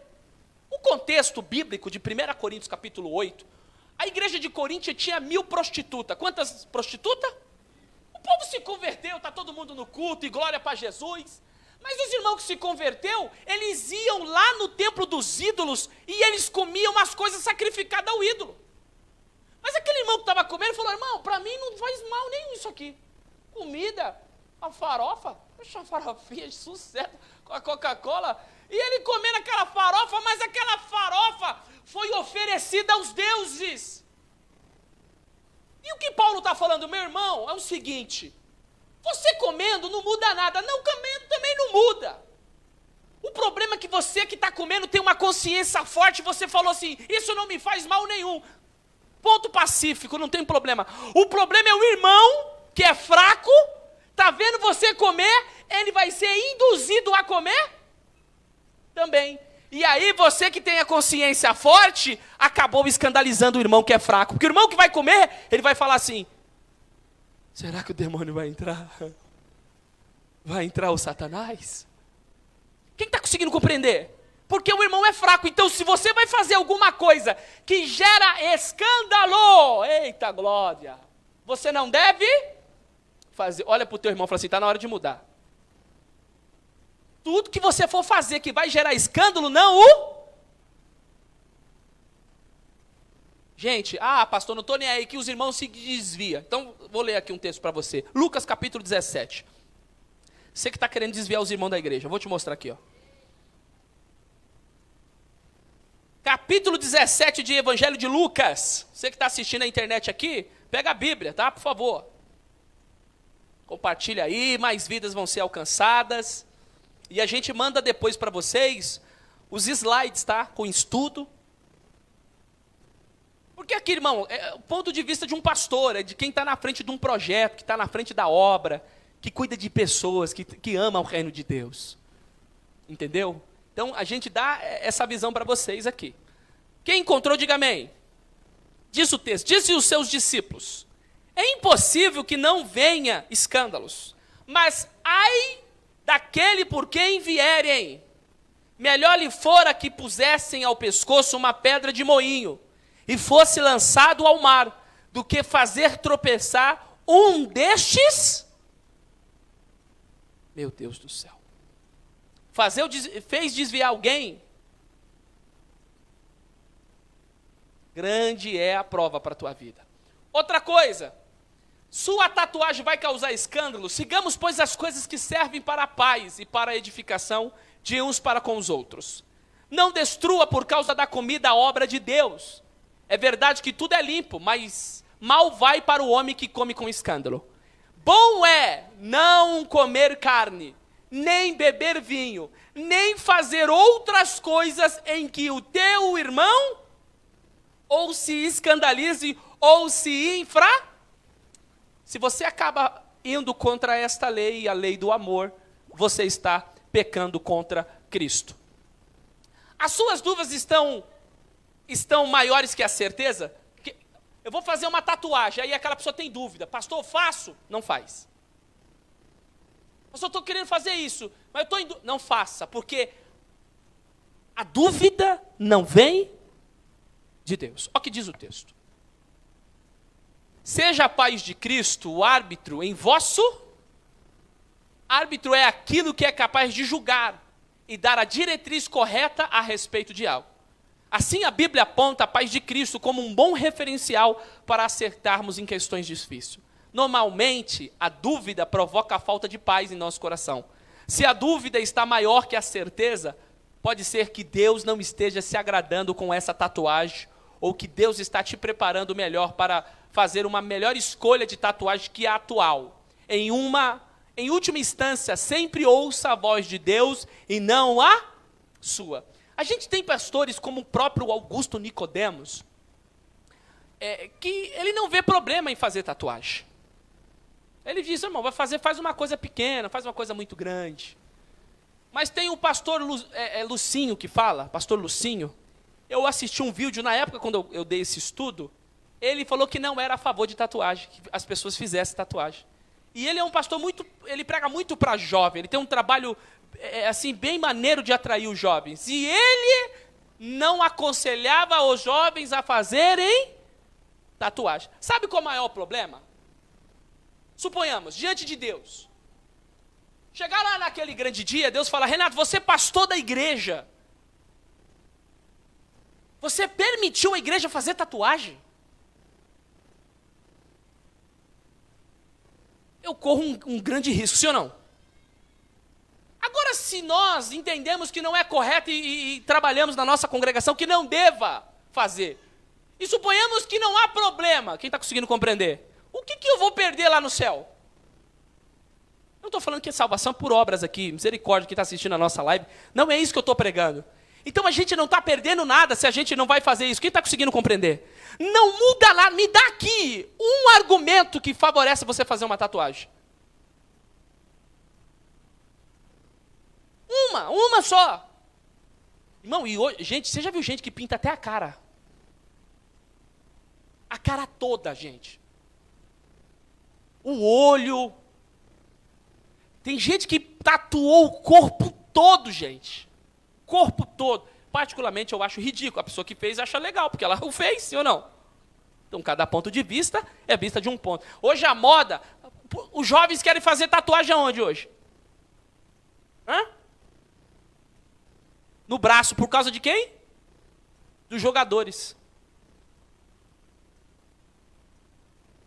O contexto bíblico de 1 Coríntios capítulo 8, a igreja de Corinto tinha 1000 prostitutas. Quantas prostitutas? O povo se converteu, está todo mundo no culto, e glória para Jesus. Mas os irmãos que se converteu, eles iam lá no templo dos ídolos, e eles comiam as coisas sacrificadas ao ídolo. Mas aquele irmão que estava comendo falou, irmão, para mim não faz mal nenhum isso aqui. Comida, a farofa, poxa, uma farofinha de sucesso com a Coca-Cola. E ele comendo aquela farofa, mas aquela farofa foi oferecida aos deuses. E o que Paulo está falando, meu irmão, é o seguinte, você comendo não muda nada, não comendo também não muda. O problema é que você que está comendo tem uma consciência forte, você falou assim, isso não me faz mal nenhum. Ponto pacífico, não tem problema. O problema é o irmão, que é fraco, está vendo você comer, ele vai ser induzido a comer também. E aí você que tem a consciência forte, acabou escandalizando o irmão que é fraco. Porque o irmão que vai comer, ele vai falar assim, será que o demônio vai entrar? Vai entrar o Satanás? Quem está conseguindo compreender? Porque o irmão é fraco. Então, se você vai fazer alguma coisa que gera escândalo, eita glória, você não deve fazer. Olha para o teu irmão e fala assim, está na hora de mudar. Tudo que você for fazer que vai gerar escândalo, não o... Gente, pastor, não estou nem aí que os irmãos se desviam. Então, vou ler aqui um texto para você. Lucas capítulo 17. Você que está querendo desviar os irmãos da igreja. Vou te mostrar aqui, ó. Capítulo 17 de Evangelho de Lucas. Você que está assistindo a internet aqui, pega a Bíblia, tá? Por favor. Compartilha aí, mais vidas vão ser alcançadas. E a gente manda depois para vocês os slides, tá? Com estudo. Porque aqui, irmão, é o ponto de vista de um pastor, é de quem está na frente de um projeto, que está na frente da obra, que cuida de pessoas, que ama o reino de Deus. Entendeu? Então, a gente dá essa visão para vocês aqui. Quem encontrou, diga amém. Diz o texto, disse os seus discípulos, é impossível que não venha escândalos, mas ai daquele por quem vierem, melhor lhe fora que pusessem ao pescoço uma pedra de moinho, e fosse lançado ao mar, do que fazer tropeçar um destes. Meu Deus do céu. Fez desviar alguém? Grande é a prova para a tua vida. Outra coisa, sua tatuagem vai causar escândalo? Sigamos, pois, as coisas que servem para a paz e para a edificação de uns para com os outros. Não destrua por causa da comida a obra de Deus. É verdade que tudo é limpo, mas mal vai para o homem que come com escândalo. Bom é não comer carne, nem beber vinho, nem fazer outras coisas em que o teu irmão ou se escandalize ou se infra. Se você acaba indo contra esta lei, a lei do amor, você está pecando contra Cristo. As suas dúvidas estão maiores que a certeza? Eu vou fazer uma tatuagem, aí aquela pessoa tem dúvida. Pastor, faço? Não faz. Pastor, estou querendo fazer isso, mas eu estou em dúvida. Não faça, porque a dúvida não vem de Deus. Olha o que diz o texto. Seja a paz de Cristo o árbitro em vosso... Árbitro é aquilo que é capaz de julgar e dar a diretriz correta a respeito de algo. Assim, a Bíblia aponta a paz de Cristo como um bom referencial para acertarmos em questões difíceis. Normalmente, a dúvida provoca a falta de paz em nosso coração. Se a dúvida está maior que a certeza, pode ser que Deus não esteja se agradando com essa tatuagem, ou que Deus está te preparando melhor para fazer uma melhor escolha de tatuagem que a atual. Em última instância, sempre ouça a voz de Deus e não a sua. A gente tem pastores como o próprio Augusto Nicodemos, que ele não vê problema em fazer tatuagem. Ele diz, irmão, faz uma coisa pequena, faz uma coisa muito grande. Mas tem o pastor Lucinho que fala, pastor Lucinho. Eu assisti um vídeo na época, quando eu dei esse estudo, ele falou que não era a favor de tatuagem, que as pessoas fizessem tatuagem. E ele é um pastor ele prega muito para jovem, ele tem um trabalho assim bem maneiro de atrair os jovens. E ele não aconselhava os jovens a fazerem tatuagem. Sabe qual é o maior problema? Suponhamos, diante de Deus, chegar lá naquele grande dia, Deus fala, Renato, você é pastor da igreja. Você permitiu a igreja fazer tatuagem? Eu corro um grande risco, sim ou não? Agora, se nós entendemos que não é correto e trabalhamos na nossa congregação que não deva fazer, e suponhamos que não há problema, quem está conseguindo compreender? O que eu vou perder lá no céu? Eu não estou falando que é salvação por obras aqui, misericórdia, que está assistindo a nossa live, não é isso que eu estou pregando. Então a gente não está perdendo nada se a gente não vai fazer isso. Quem está conseguindo compreender? Não muda nada, me dá aqui um argumento que favorece você fazer uma tatuagem. Uma só. Irmão, e hoje, gente, você já viu gente que pinta até a cara? A cara toda, gente. O olho. Tem gente que tatuou o corpo todo, gente. Corpo todo. Particularmente, eu acho ridículo. A pessoa que fez acha legal, porque ela o fez, sim ou não? Então, cada ponto de vista é vista de um ponto. Hoje, a moda... Os jovens querem fazer tatuagem aonde hoje? Hã? No braço. Por causa de quem? Dos jogadores.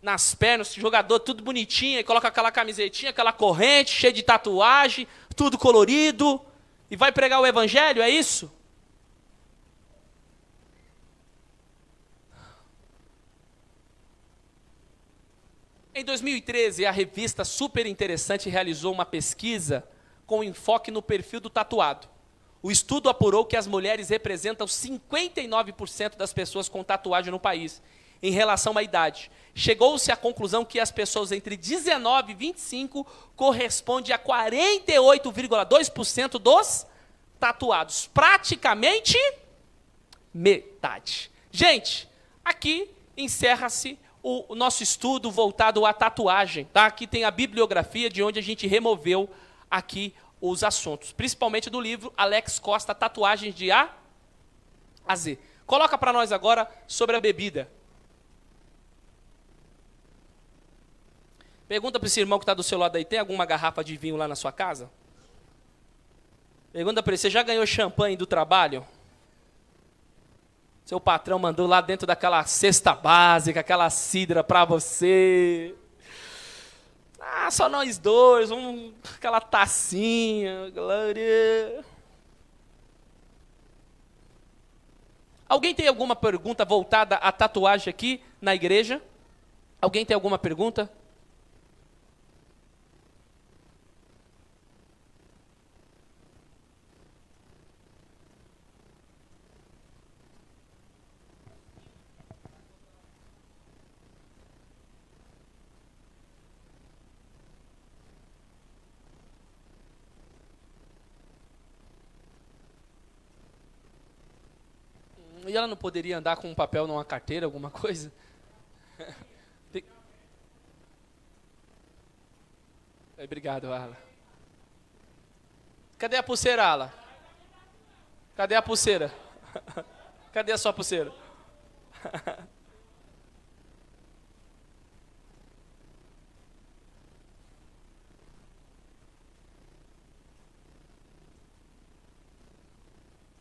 Nas pernas, jogador tudo bonitinho, e coloca aquela camisetinha, aquela corrente, cheia de tatuagem, tudo colorido, e vai pregar o evangelho, é isso? Em 2013, a revista Super Interessante realizou uma pesquisa com enfoque no perfil do tatuado. O estudo apurou que as mulheres representam 59% das pessoas com tatuagem no país, em relação à idade. Chegou-se à conclusão que as pessoas entre 19 e 25 correspondem a 48,2% dos tatuados. Praticamente metade. Gente, aqui encerra-se o nosso estudo voltado à tatuagem. Tá? Aqui tem a bibliografia de onde a gente removeu aqui os assuntos. Principalmente do livro Alex Costa, Tatuagens de A a Z. Coloca para nós agora sobre a bebida. Pergunta para esse irmão que está do seu lado aí, tem alguma garrafa de vinho lá na sua casa? Pergunta para ele, você já ganhou champanhe do trabalho? Seu patrão mandou lá dentro daquela cesta básica, aquela cidra para você. Ah, só nós dois, aquela tacinha, glória. Alguém tem alguma pergunta voltada à tatuagem aqui na igreja? Alguém tem alguma pergunta? E ela não poderia andar com um papel numa carteira, alguma coisa? Obrigado, Ala. Cadê a pulseira, Ala? Cadê a pulseira? Cadê a sua pulseira?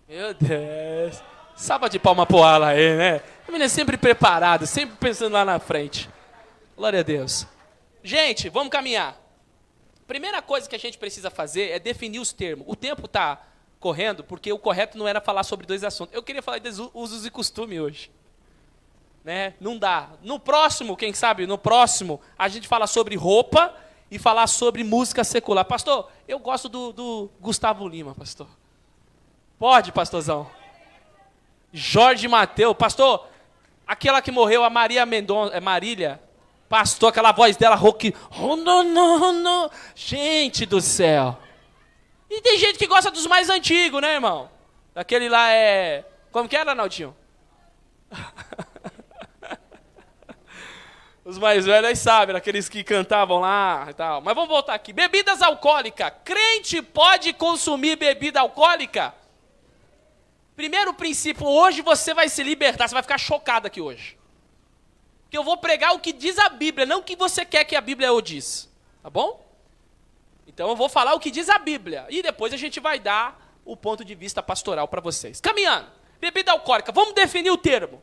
Meu Deus. Salva de palma pro Alan aí, né? O menino é sempre preparado, sempre pensando lá na frente. Glória a Deus. Gente, vamos caminhar. Primeira coisa que a gente precisa fazer é definir os termos. O tempo está correndo porque o correto não era falar sobre dois assuntos. Eu queria falar de usos e costumes hoje. Né? Não dá. No próximo, quem sabe, no próximo, a gente fala sobre roupa e falar sobre música secular. Pastor, eu gosto do Gustavo Lima, pastor. Pode, pastorzão? Jorge Mateus, pastor, aquela que morreu, a Maria Mendonça, Marília, pastor, aquela voz dela, rock, oh, não, gente do céu. E tem gente que gosta dos mais antigos, né, irmão? Aquele lá é, como que era, Arnaldinho? Os mais velhos sabem, aqueles que cantavam lá e tal. Mas vamos voltar aqui. Bebidas alcoólicas. Crente pode consumir bebida alcoólica? Primeiro princípio, hoje você vai se libertar, você vai ficar chocado aqui hoje. Porque eu vou pregar o que diz a Bíblia, não o que você quer que a Bíblia o diz. Tá bom? Então eu vou falar o que diz a Bíblia. E depois a gente vai dar o ponto de vista pastoral para vocês. Caminhando. Bebida alcoólica. Vamos definir o termo.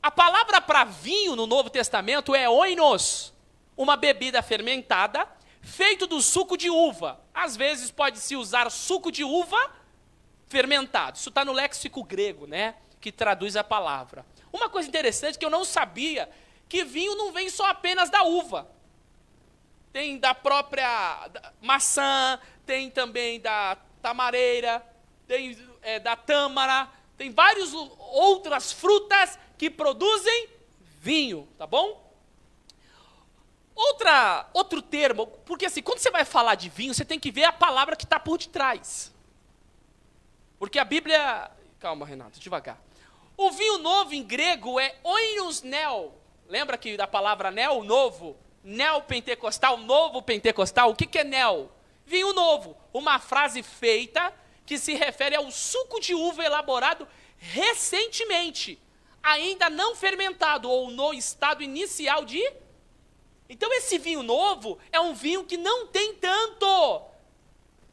A palavra para vinho no Novo Testamento é oinos. Uma bebida fermentada, feito do suco de uva. Às vezes pode-se usar suco de uva fermentado. Isso está no léxico grego, né? Que traduz a palavra. Uma coisa interessante que eu não sabia, que vinho não vem só apenas da uva. Tem da própria maçã, tem também da tamareira, tem da tâmara, tem várias outras frutas que produzem vinho, tá bom? Outro termo, porque assim, quando você vai falar de vinho, você tem que ver a palavra que está por detrás. Porque a Bíblia... Calma, Renato, devagar. O vinho novo em grego é oinos neo. Lembra que da palavra neo, novo? Neopentecostal, novo pentecostal. O que é neo? Vinho novo. Uma frase feita que se refere ao suco de uva elaborado recentemente, ainda não fermentado ou no estado inicial de... Então esse vinho novo é um vinho que não tem tanto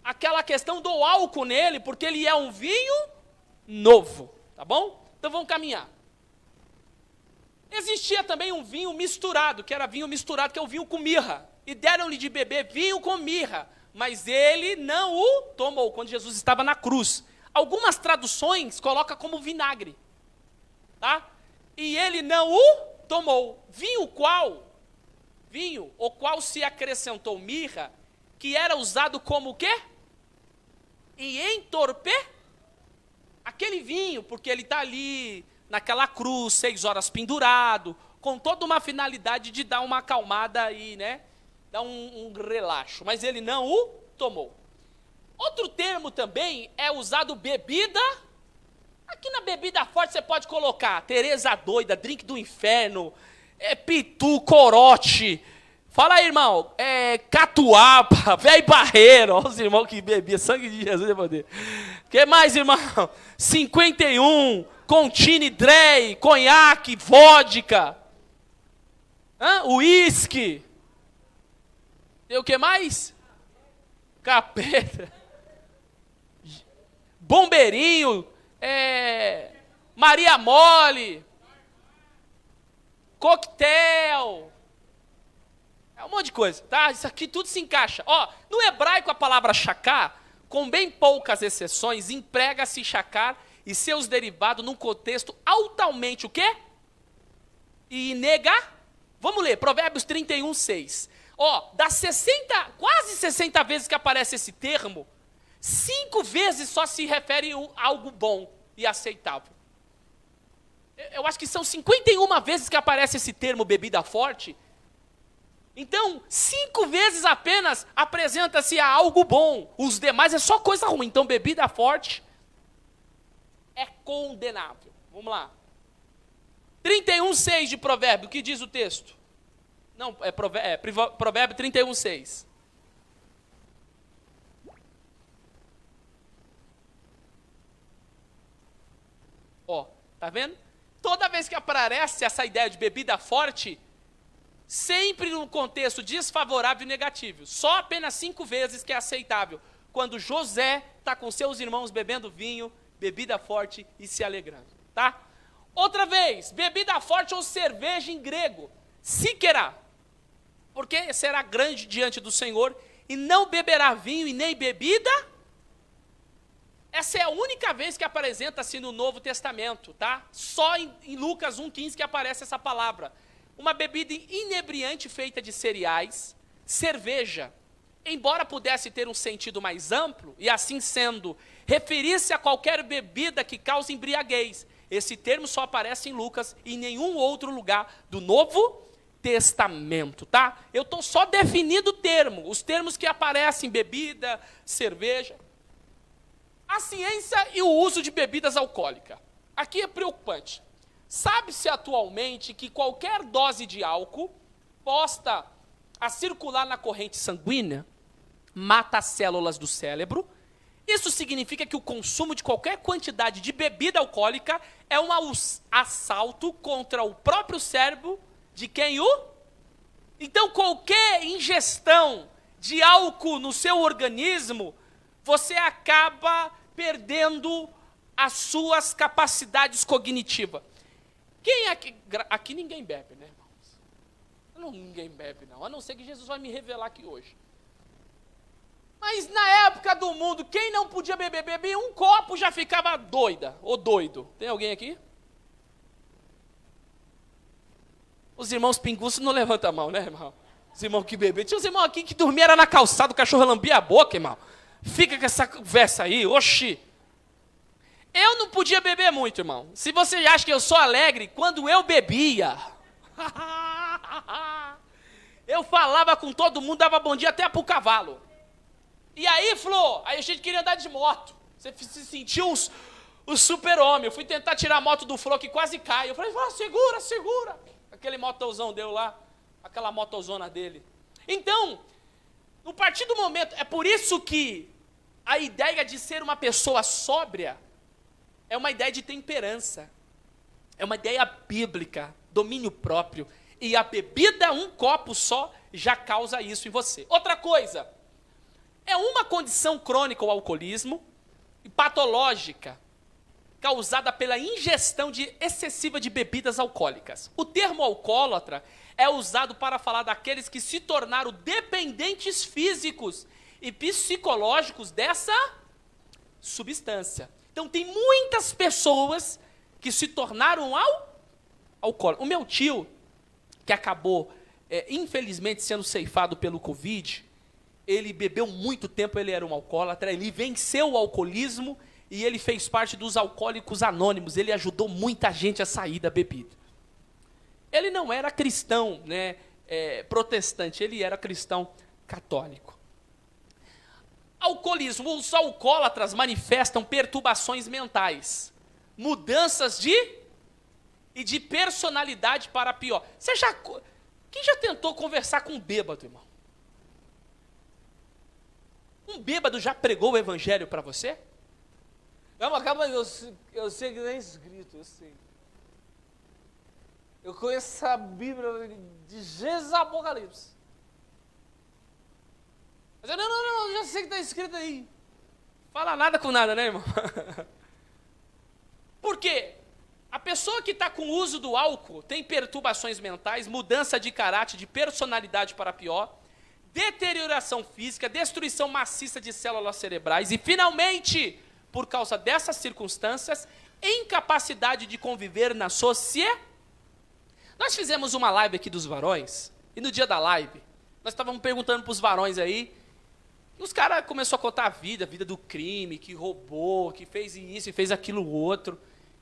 aquela questão do álcool nele, porque ele é um vinho novo, tá bom? Então vamos caminhar. Existia também um vinho misturado, que era vinho misturado, que é o vinho com mirra. E deram-lhe de beber vinho com mirra, mas ele não o tomou, quando Jesus estava na cruz. Algumas traduções colocam como vinagre, tá? E ele não o tomou. Vinho o qual se acrescentou mirra, que era usado como o quê? E entorper aquele vinho, porque ele está ali naquela cruz, 6 horas pendurado, com toda uma finalidade de dar uma acalmada e, né, dar um relaxo. Mas ele não o tomou. Outro termo também é usado bebida. Aqui na bebida forte você pode colocar Tereza doida, drink do inferno, pitu, corote. Fala aí, irmão. Catuaba, velho barreiro. Olha os irmãos que bebiam sangue de Jesus. O que mais, irmão? 51, Contini, Drey, conhaque, vodka, uísque. E o que mais? Capeta. Bombeirinho, Maria Mole, coquetel. É um monte de coisa, tá? Isso aqui tudo se encaixa. Ó, no hebraico a palavra shacar, com bem poucas exceções, emprega-se shacar e seus derivados num contexto altamente o quê? E Vamos ler, Provérbios 31, 6. Ó, das 60, quase 60 vezes que aparece esse termo, 5 vezes só se refere a algo bom e aceitável. Eu acho que são 51 vezes que aparece esse termo bebida forte. Então, 5 vezes apenas apresenta-se a algo bom. Os demais é só coisa ruim. Então, bebida forte é condenável. Vamos lá. 31:6 de Provérbio, o que diz o texto? Não, Provérbio 31:6. Ó, tá vendo? Toda vez que aparece essa ideia de bebida forte, sempre num contexto desfavorável e negativo. Só apenas 5 vezes que é aceitável. Quando José está com seus irmãos bebendo vinho, bebida forte e se alegrando. tá? Outra vez, bebida forte ou cerveja em grego, síquera, porque será grande diante do Senhor, e não beberá vinho e nem bebida. Essa é a única vez que apresenta-se no Novo Testamento, tá? Só em Lucas 1,15 que aparece essa palavra. Uma bebida inebriante feita de cereais, cerveja, embora pudesse ter um sentido mais amplo, e assim sendo, referir-se a qualquer bebida que cause embriaguez. Esse termo só aparece em Lucas e em nenhum outro lugar do Novo Testamento, tá? Eu estou só definindo o termo, os termos que aparecem, bebida, cerveja. A ciência e o uso de bebidas alcoólicas. Aqui é preocupante. Sabe-se atualmente que qualquer dose de álcool posta a circular na corrente sanguínea mata as células do cérebro. Isso significa que o consumo de qualquer quantidade de bebida alcoólica é um assalto contra o próprio cérebro de quem o... Então, qualquer ingestão de álcool no seu organismo, você acaba perdendo as suas capacidades cognitivas. Quem aqui ninguém bebe, né, irmãos? Ninguém bebe, não. A não ser que Jesus vai me revelar aqui hoje. Mas na época do mundo, quem não podia beber um copo já ficava doida ou doido. Tem alguém aqui? Os irmãos pinguços não levantam a mão, né, irmão? Os irmãos que beberam. Tinha uns irmãos aqui que dormiam era na calçada, o cachorro lambia a boca, irmão. Fica com essa conversa aí, oxi. Eu não podia beber muito, irmão. Se você acha que eu sou alegre, quando eu bebia, eu falava com todo mundo, dava bom dia até pro cavalo. E aí, Flor, aí a gente queria andar de moto. Você se sentiu o super-homem. Eu fui tentar tirar a moto do Flor, que quase cai. Eu falei, segura, segura. Aquele motozão deu lá, aquela motozona dele. Então, no partir do momento, é por isso que a ideia de ser uma pessoa sóbria é uma ideia de temperança. É uma ideia bíblica, domínio próprio. E a bebida, um copo só, já causa isso em você. Outra coisa, é uma condição crônica, o alcoolismo, e patológica, causada pela ingestão excessiva de bebidas alcoólicas. O termo alcoólatra é usado para falar daqueles que se tornaram dependentes físicos e psicológicos dessa substância. Então, tem muitas pessoas que se tornaram alcoólatras. O meu tio, que acabou, infelizmente, sendo ceifado pelo Covid, ele bebeu muito tempo, ele era um alcoólatra, ele venceu o alcoolismo e ele fez parte dos alcoólicos anônimos, ele ajudou muita gente a sair da bebida. Ele não era cristão, né, protestante, ele era cristão católico. Alcoolismo, os alcoólatras manifestam perturbações mentais, mudanças de personalidade para pior. Quem já tentou conversar com um bêbado, irmão? Um bêbado já pregou o evangelho para você? Calma, eu sei que não é escrito, eu sei. Eu conheço a Bíblia de Gênesis a Apocalipse. Mas eu, não, já sei que está escrito aí. Fala nada com nada, né, irmão? Por quê? A pessoa que está com o uso do álcool tem perturbações mentais, mudança de caráter, de personalidade para pior, deterioração física, destruição maciça de células cerebrais e, finalmente, por causa dessas circunstâncias, incapacidade de conviver na sociedade. Nós fizemos uma live aqui dos varões, e no dia da live, nós estávamos perguntando para os varões aí, e os caras começaram a contar a vida do crime, que roubou, que fez isso e fez aquilo outro.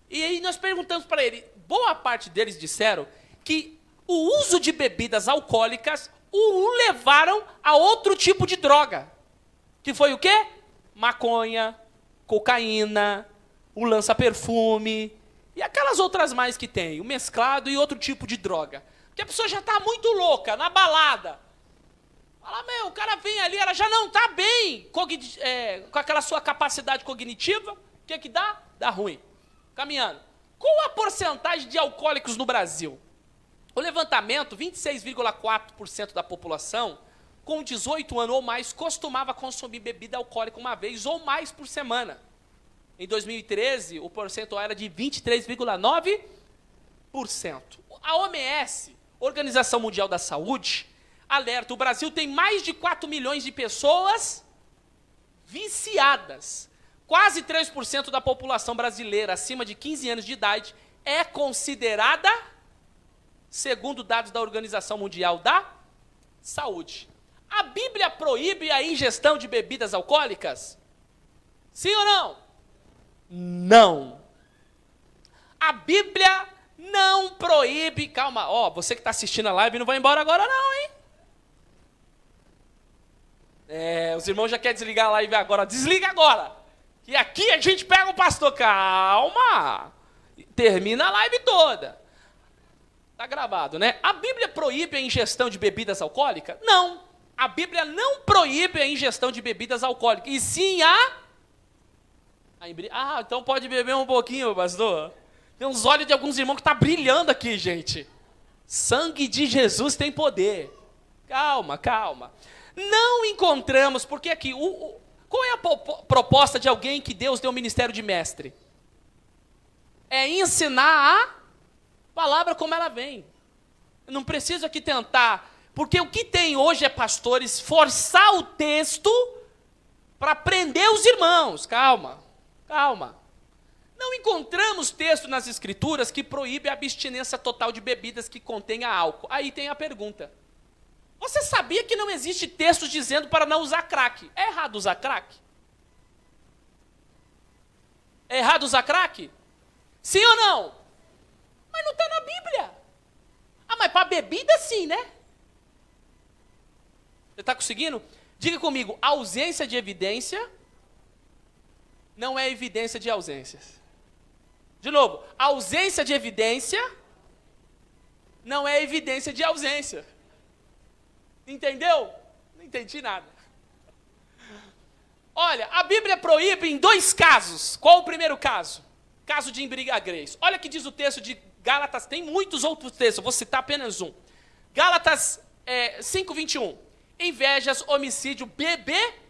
E aí nós perguntamos para ele, boa parte deles disseram que o uso de bebidas alcoólicas o levaram a outro tipo de droga. Que foi o quê? Maconha, cocaína, o lança-perfume e aquelas outras mais que tem, o mesclado e outro tipo de droga. Porque a pessoa já está muito louca, na balada. Fala, o cara vem ali, ela já não está bem com aquela sua capacidade cognitiva. O que dá? Dá ruim. Caminhando. Qual a porcentagem de alcoólicos no Brasil? O levantamento, 26,4% da população com 18 anos ou mais costumava consumir bebida alcoólica uma vez ou mais por semana. Em 2013, o percentual era de 23,9%. A OMS, Organização Mundial da Saúde, alerta, o Brasil tem mais de 4 milhões de pessoas viciadas. Quase 3% da população brasileira acima de 15 anos de idade é considerada, segundo dados da Organização Mundial da Saúde. A Bíblia proíbe a ingestão de bebidas alcoólicas? Sim ou não? Não. A Bíblia não proíbe... Calma, você que está assistindo a live não vai embora agora não, hein? Os irmãos já querem desligar a live agora. Desliga agora. E aqui a gente pega o pastor. Calma. Termina a live toda. Tá gravado, né? A Bíblia proíbe a ingestão de bebidas alcoólicas? Não. A Bíblia não proíbe a ingestão de bebidas alcoólicas. E sim então pode beber um pouquinho, pastor. Tem uns olhos de alguns irmãos que tá brilhando aqui, gente. Sangue de Jesus tem poder. Calma, calma. Não encontramos, porque aqui, qual é a proposta de alguém que Deus deu o ministério de mestre? É ensinar a palavra como ela vem. Eu não preciso aqui tentar, porque o que tem hoje é pastores forçar o texto para prender os irmãos. Calma, calma. Não encontramos texto nas Escrituras que proíbe a abstinência total de bebidas que contenha álcool. Aí tem a pergunta. Você sabia que não existe texto dizendo para não usar crack? É errado usar crack? É errado usar crack? Sim ou não? Mas não está na Bíblia. Mas para bebida sim, né? Você está conseguindo? Diga comigo, ausência de evidência não é evidência de ausências. De novo, ausência de evidência não é evidência de ausência. Entendeu? Não entendi nada. Olha, a Bíblia proíbe em 2 casos. Qual o primeiro caso? Caso de embriaguez. Olha o que diz o texto de Gálatas. Tem muitos outros textos, eu vou citar apenas um. Gálatas 5:21. Invejas, homicídio, beber.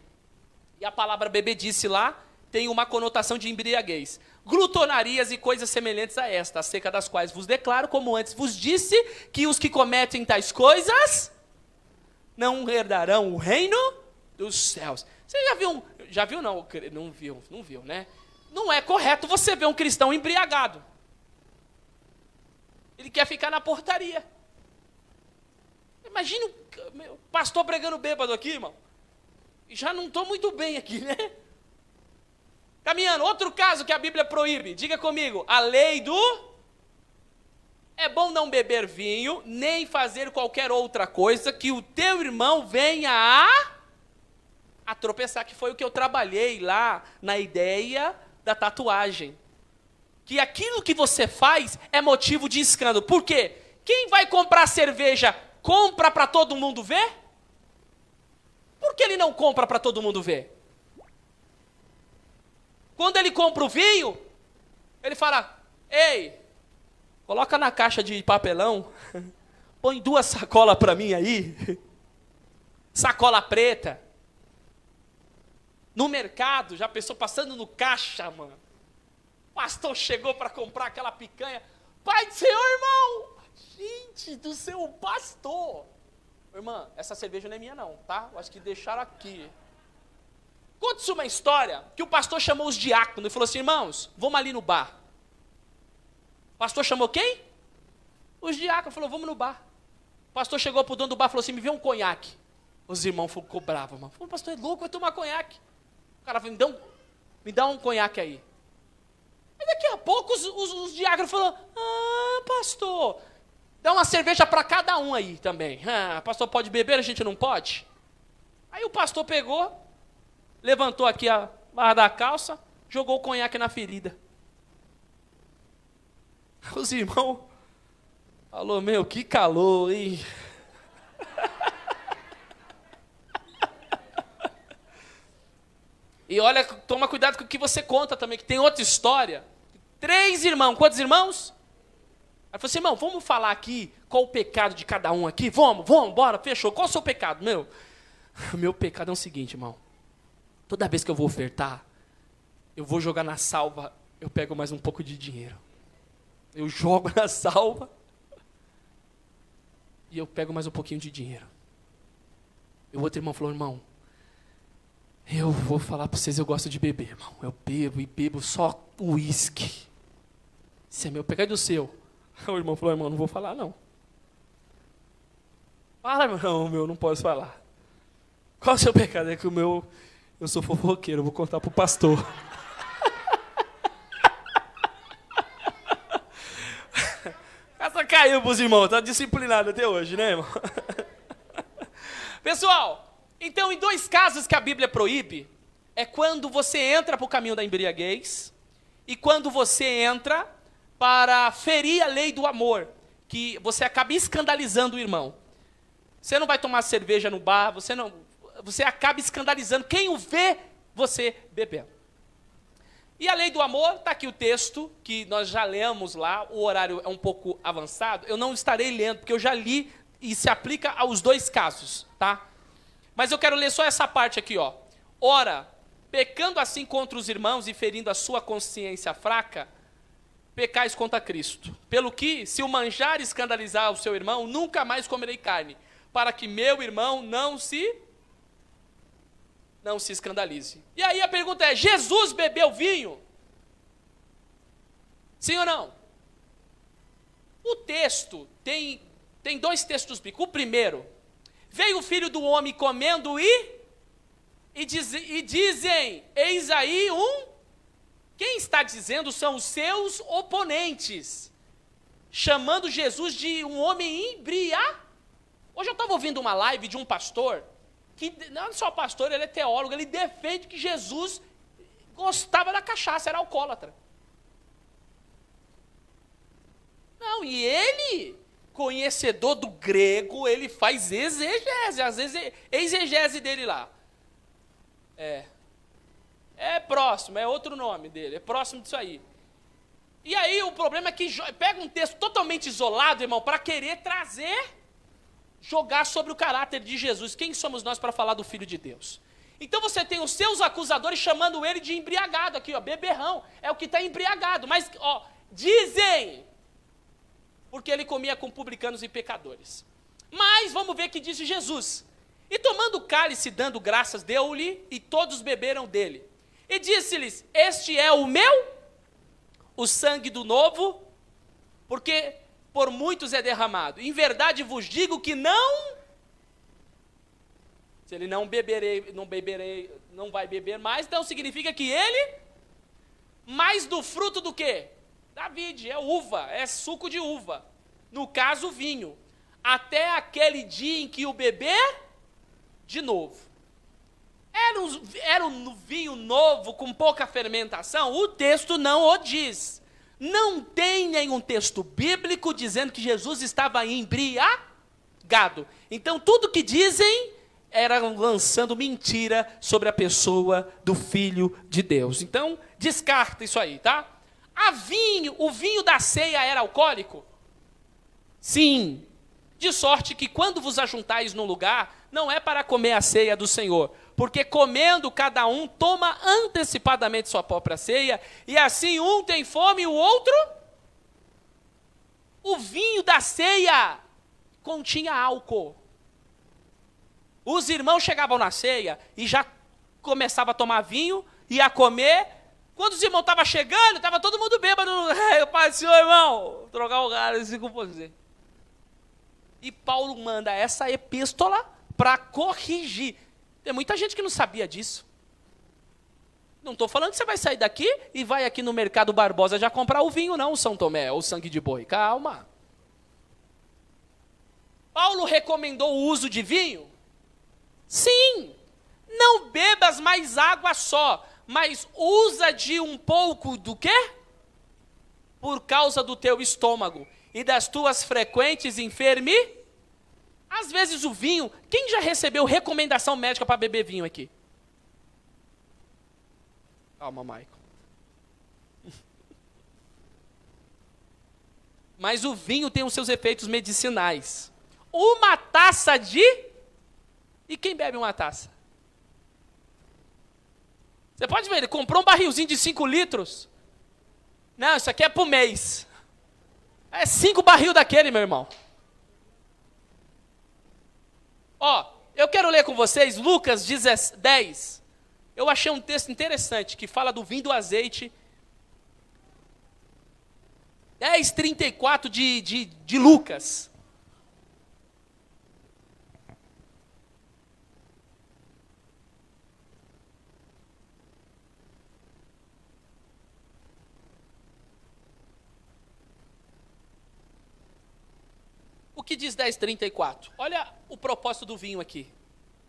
E a palavra beber disse lá, tem uma conotação de embriaguez. Glutonarias e coisas semelhantes a esta, acerca das quais vos declaro, como antes vos disse, que os que cometem tais coisas não herdarão o reino dos céus. Você já viu não? Não viu, né? Não é correto você ver um cristão embriagado. Ele quer ficar na portaria. Imagina o pastor pregando bêbado aqui, irmão. Já não estou muito bem aqui, né? Caminhando, outro caso que a Bíblia proíbe. Diga comigo, a lei do... É bom não beber vinho, nem fazer qualquer outra coisa que o teu irmão venha a tropeçar, que foi o que eu trabalhei lá na ideia da tatuagem. Que aquilo que você faz é motivo de escândalo. Por quê? Quem vai comprar cerveja, compra para todo mundo ver? Por que ele não compra para todo mundo ver? Quando ele compra o vinho, ele fala, ei, coloca na caixa de papelão, põe 2 sacolas para mim aí, sacola preta. No mercado, já pensou passando no caixa, mano. O pastor chegou para comprar aquela picanha. Pai do Senhor, irmão! Gente do céu, pastor! Irmã, essa cerveja não é minha não, tá? Eu acho que deixaram aqui. Conta-se uma história que o pastor chamou os diáconos e falou assim, irmãos, vamos ali no bar. O pastor chamou quem? Os diáconos. Falou, vamos no bar. O pastor chegou pro dono do bar e falou assim, me vê um conhaque. Os irmãos ficou bravos, mano. Falou, pastor é louco, vai tomar conhaque. O cara falou, me dá um conhaque aí. Aí daqui a pouco os diáconos falaram, pastor, dá uma cerveja para cada um aí também. Pastor pode beber, a gente não pode? Aí o pastor pegou, levantou aqui a barra da calça, jogou o conhaque na ferida. Os irmãos falou, meu, que calor, hein? E olha, toma cuidado com o que você conta também, que tem outra história. 3 irmãos, quantos irmãos? Aí falou assim, irmão, vamos falar aqui qual o pecado de cada um aqui? Vamos, bora, fechou. Qual o seu pecado? O meu pecado é o seguinte, irmão. Toda vez que eu vou ofertar, eu vou jogar na salva, eu pego mais um pouco de dinheiro. Eu jogo na salva e eu pego mais um pouquinho de dinheiro. E o outro irmão falou, irmão, eu vou falar para vocês, eu gosto de beber, irmão. Eu bebo e bebo só uísque. Se é meu pecado do seu. O irmão falou, irmão, não vou falar não. Fala, irmão, meu, não posso falar. Qual é o seu pecado? É que o meu, eu sou fofoqueiro, eu vou contar para o pastor. Essa caiu pros irmãos, tá disciplinado até hoje, né, irmão? Pessoal, então em 2 casos que a Bíblia proíbe, é quando você entra para o caminho da embriaguez e quando você entra para ferir a lei do amor, que você acaba escandalizando o irmão. Você não vai tomar cerveja no bar, você acaba escandalizando quem o vê você bebendo. E a lei do amor, está aqui o texto, que nós já lemos lá, o horário é um pouco avançado, eu não estarei lendo, porque eu já li e se aplica aos 2 casos, tá? Mas eu quero ler só essa parte aqui, ó. Ora, pecando assim contra os irmãos e ferindo a sua consciência fraca, pecais contra Cristo. Pelo que, se o manjar escandalizar o seu irmão, nunca mais comerei carne, para que meu irmão não se escandalize. E aí a pergunta é, Jesus bebeu vinho? Sim ou não? O texto tem 2 textos bíblicos. O primeiro, veio o filho do homem comendo e dizem, eis aí quem está dizendo são os seus oponentes, chamando Jesus de um homem embriagado. Hoje eu estava ouvindo uma live de um pastor, que não é só pastor, ele é teólogo, ele defende que Jesus gostava da cachaça, era alcoólatra. Não, e ele, conhecedor do grego, ele faz exegese, às vezes exegese dele lá. É próximo, é outro nome dele, é próximo disso aí. E aí o problema é que pega um texto totalmente isolado, irmão, para querer jogar sobre o caráter de Jesus. Quem somos nós para falar do Filho de Deus? Então você tem os seus acusadores chamando ele de embriagado aqui, ó, beberrão. É o que está embriagado. Mas, ó, dizem, porque ele comia com publicanos e pecadores. Mas vamos ver o que diz Jesus. E tomando o cálice, dando graças, deu-lhe, e todos beberam dele. E disse-lhes, este é o sangue do novo, porque por muitos é derramado. Em verdade vos digo que se ele não vai beber mais, então significa que ele, mais do fruto do quê? Da vide, é uva, é suco de uva. No caso, vinho. Até aquele dia em que o beber de novo. Era um vinho novo com pouca fermentação? O texto não o diz. Não tem nenhum texto bíblico dizendo que Jesus estava embriagado. Então, tudo que dizem era lançando mentira sobre a pessoa do Filho de Deus. Então, descarta isso aí, tá? O vinho da ceia era alcoólico? Sim. De sorte que quando vos ajuntais num lugar, não é para comer a ceia do Senhor, porque comendo cada um toma antecipadamente sua própria ceia, e assim um tem fome e o outro... O vinho da ceia continha álcool. Os irmãos chegavam na ceia e já começavam a tomar vinho e a comer. Quando os irmãos estavam chegando, estava todo mundo bêbado. Eu passei, irmão, trocar o cara assim com você. E Paulo manda essa epístola para corrigir. Tem muita gente que não sabia disso. Não estou falando que você vai sair daqui e vai aqui no Mercado Barbosa já comprar o vinho, não, o São Tomé, ou sangue de boi. Calma. Paulo recomendou o uso de vinho? Sim. Não bebas mais água só, mas usa de um pouco do quê? Por causa do teu estômago e das tuas frequentes enfermidades. Às vezes o vinho, quem já recebeu recomendação médica para beber vinho aqui? Calma, Michael. Mas o vinho tem os seus efeitos medicinais. Uma taça de... E quem bebe uma taça? Você pode ver, ele comprou um barrilzinho de 5 litros. Não, isso aqui é pro mês. É 5 barril daquele, meu irmão. Ó, eu quero ler com vocês Lucas 10. Eu achei um texto interessante que fala do vinho e do azeite. 10:34 de Lucas. O que diz 10:34? Olha o propósito do vinho aqui.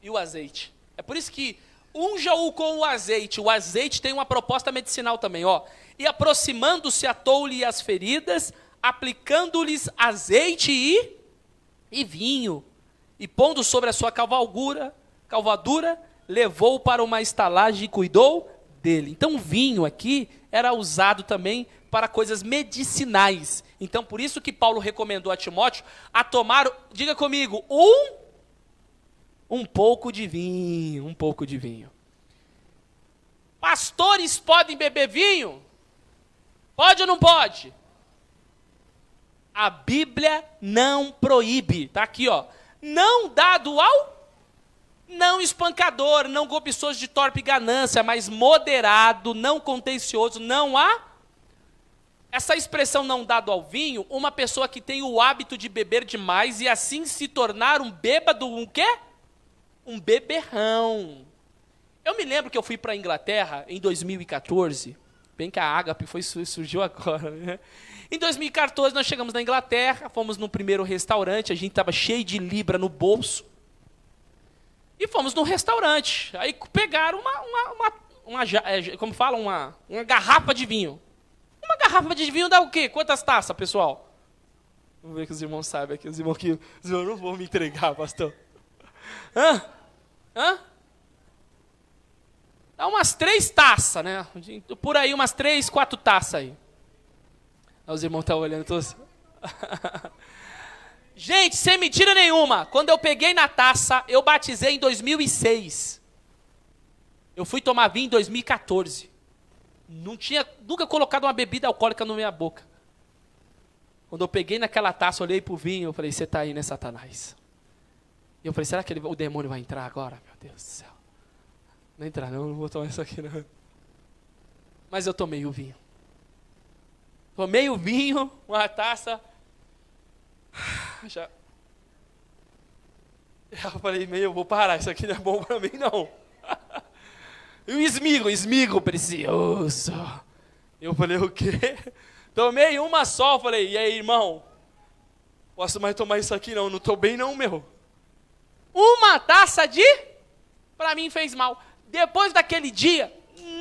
E o azeite. É por isso que unja-o com o azeite. O azeite tem uma proposta medicinal também, ó. E aproximando-se, atou-lhe as feridas, aplicando-lhes azeite e vinho. E pondo sobre a sua calvadura, levou-o para uma estalagem e cuidou dele. Então o vinho aqui era usado também para coisas medicinais. Então por isso que Paulo recomendou a Timóteo a tomar, diga comigo, um pouco de vinho, um pouco de vinho. Pastores podem beber vinho? Pode ou não pode? A Bíblia não proíbe. Está aqui, ó. Não dado ao não espancador, não cobiçoso de torpe ganância, mas moderado, não contencioso, não há. Essa expressão não dado ao vinho, uma pessoa que tem o hábito de beber demais e assim se tornar um bêbado, um quê? Um beberrão. Eu me lembro que eu fui para a Inglaterra em 2014, bem que a Ágape surgiu agora, né? Em 2014 nós chegamos na Inglaterra, fomos no primeiro restaurante, a gente estava cheio de libra no bolso, e fomos num restaurante. Aí pegaram uma garrafa de vinho. Uma garrafa de vinho dá o quê? Quantas taças, pessoal? Vamos ver que os irmãos sabem aqui, os irmãos não vão me entregar, pastor. Hã? Dá umas 3 taças, né? Por aí, umas 3, 4 taças aí. Os irmãos estão olhando todos. Gente, sem mentira nenhuma, quando eu peguei na taça, eu batizei em 2006. Eu fui tomar vinho em 2014. Não tinha nunca colocado uma bebida alcoólica na minha boca. Quando eu peguei naquela taça, olhei para o vinho, eu falei, você está aí, né, Satanás? E eu falei, será que o demônio vai entrar agora? Meu Deus do céu. Não entrar não vou tomar isso aqui não. Mas eu tomei o vinho. Tomei o vinho, uma taça. Já. Eu falei, eu vou parar, isso aqui não é bom para mim não. E o esmigo precioso. Eu falei, o quê? Tomei uma só, falei, e aí, irmão? Posso mais tomar isso aqui não? Não estou bem não, meu. Uma taça para mim fez mal. Depois daquele dia,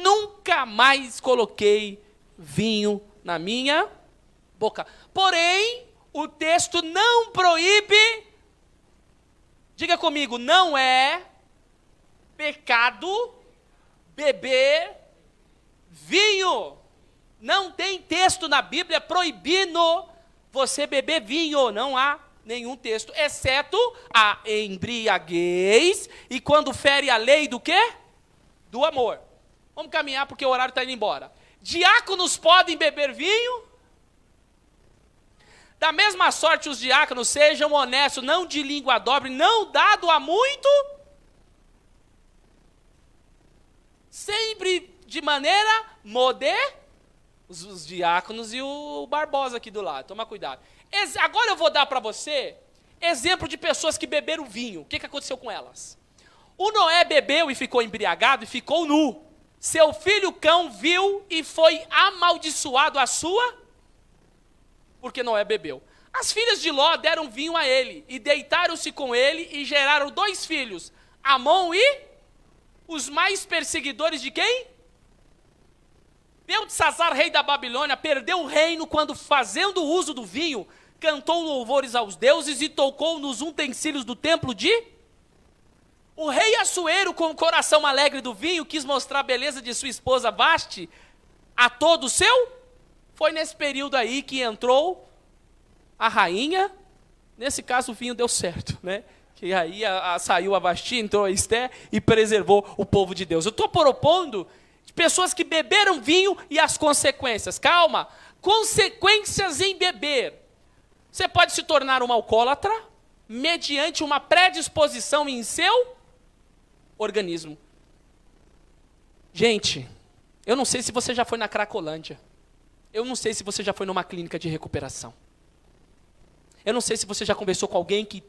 nunca mais coloquei vinho na minha boca. Porém, o texto não proíbe, diga comigo, não é pecado beber vinho. Não tem texto na Bíblia proibindo você beber vinho. Não há nenhum texto, exceto a embriaguez e quando fere a lei do quê? Do amor. Vamos caminhar porque o horário está indo embora. Diáconos podem beber vinho? Da mesma sorte os diáconos sejam honestos, não de língua dobre, não dado a muito, sempre de maneira moderada. Os diáconos e o Barbosa aqui do lado, toma cuidado. Agora eu vou dar para você exemplo de pessoas que beberam vinho. O que aconteceu com elas? O Noé bebeu e ficou embriagado e ficou nu. Seu filho cão viu e foi amaldiçoado a sua, porque Noé bebeu. As filhas de Ló deram vinho a ele e deitaram-se com ele e geraram 2 filhos, Amon e os mais perseguidores de quem? Beltesazar, rei da Babilônia, perdeu o reino quando, fazendo uso do vinho, cantou louvores aos deuses e tocou nos utensílios do templo de... O rei Assuero, com o coração alegre do vinho, quis mostrar a beleza de sua esposa Vaste a todo o seu. Foi nesse período aí que entrou a rainha. Nesse caso o vinho deu certo, né? Que aí saiu a Vasti, entrou a Esté e preservou o povo de Deus. Eu estou propondo de pessoas que beberam vinho e as consequências. Calma, consequências em beber. Você pode se tornar um alcoólatra mediante uma predisposição em seu organismo. Gente, eu não sei se você já foi na Cracolândia. Eu não sei se você já foi numa clínica de recuperação. Eu não sei se você já conversou com alguém que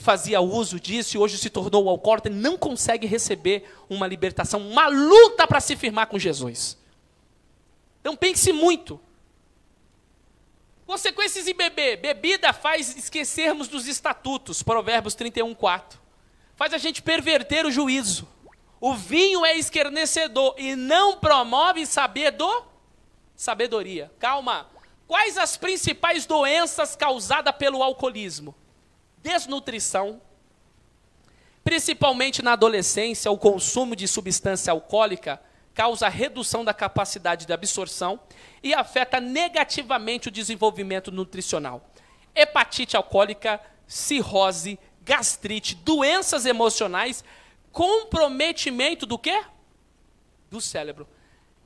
fazia uso disso e hoje se tornou alcoólatra e não consegue receber uma libertação, uma luta para se firmar com Jesus. Então pense muito. Consequências em beber. Bebida faz esquecermos dos estatutos, Provérbios 31:4. Faz a gente perverter o juízo. O vinho é escarnecedor e não promove sabedoria. Calma. Quais as principais doenças causadas pelo alcoolismo? Desnutrição. Principalmente na adolescência, o consumo de substância alcoólica causa redução da capacidade de absorção e afeta negativamente o desenvolvimento nutricional. Hepatite alcoólica, cirrose, gastrite, doenças emocionais, comprometimento do quê? Do cérebro.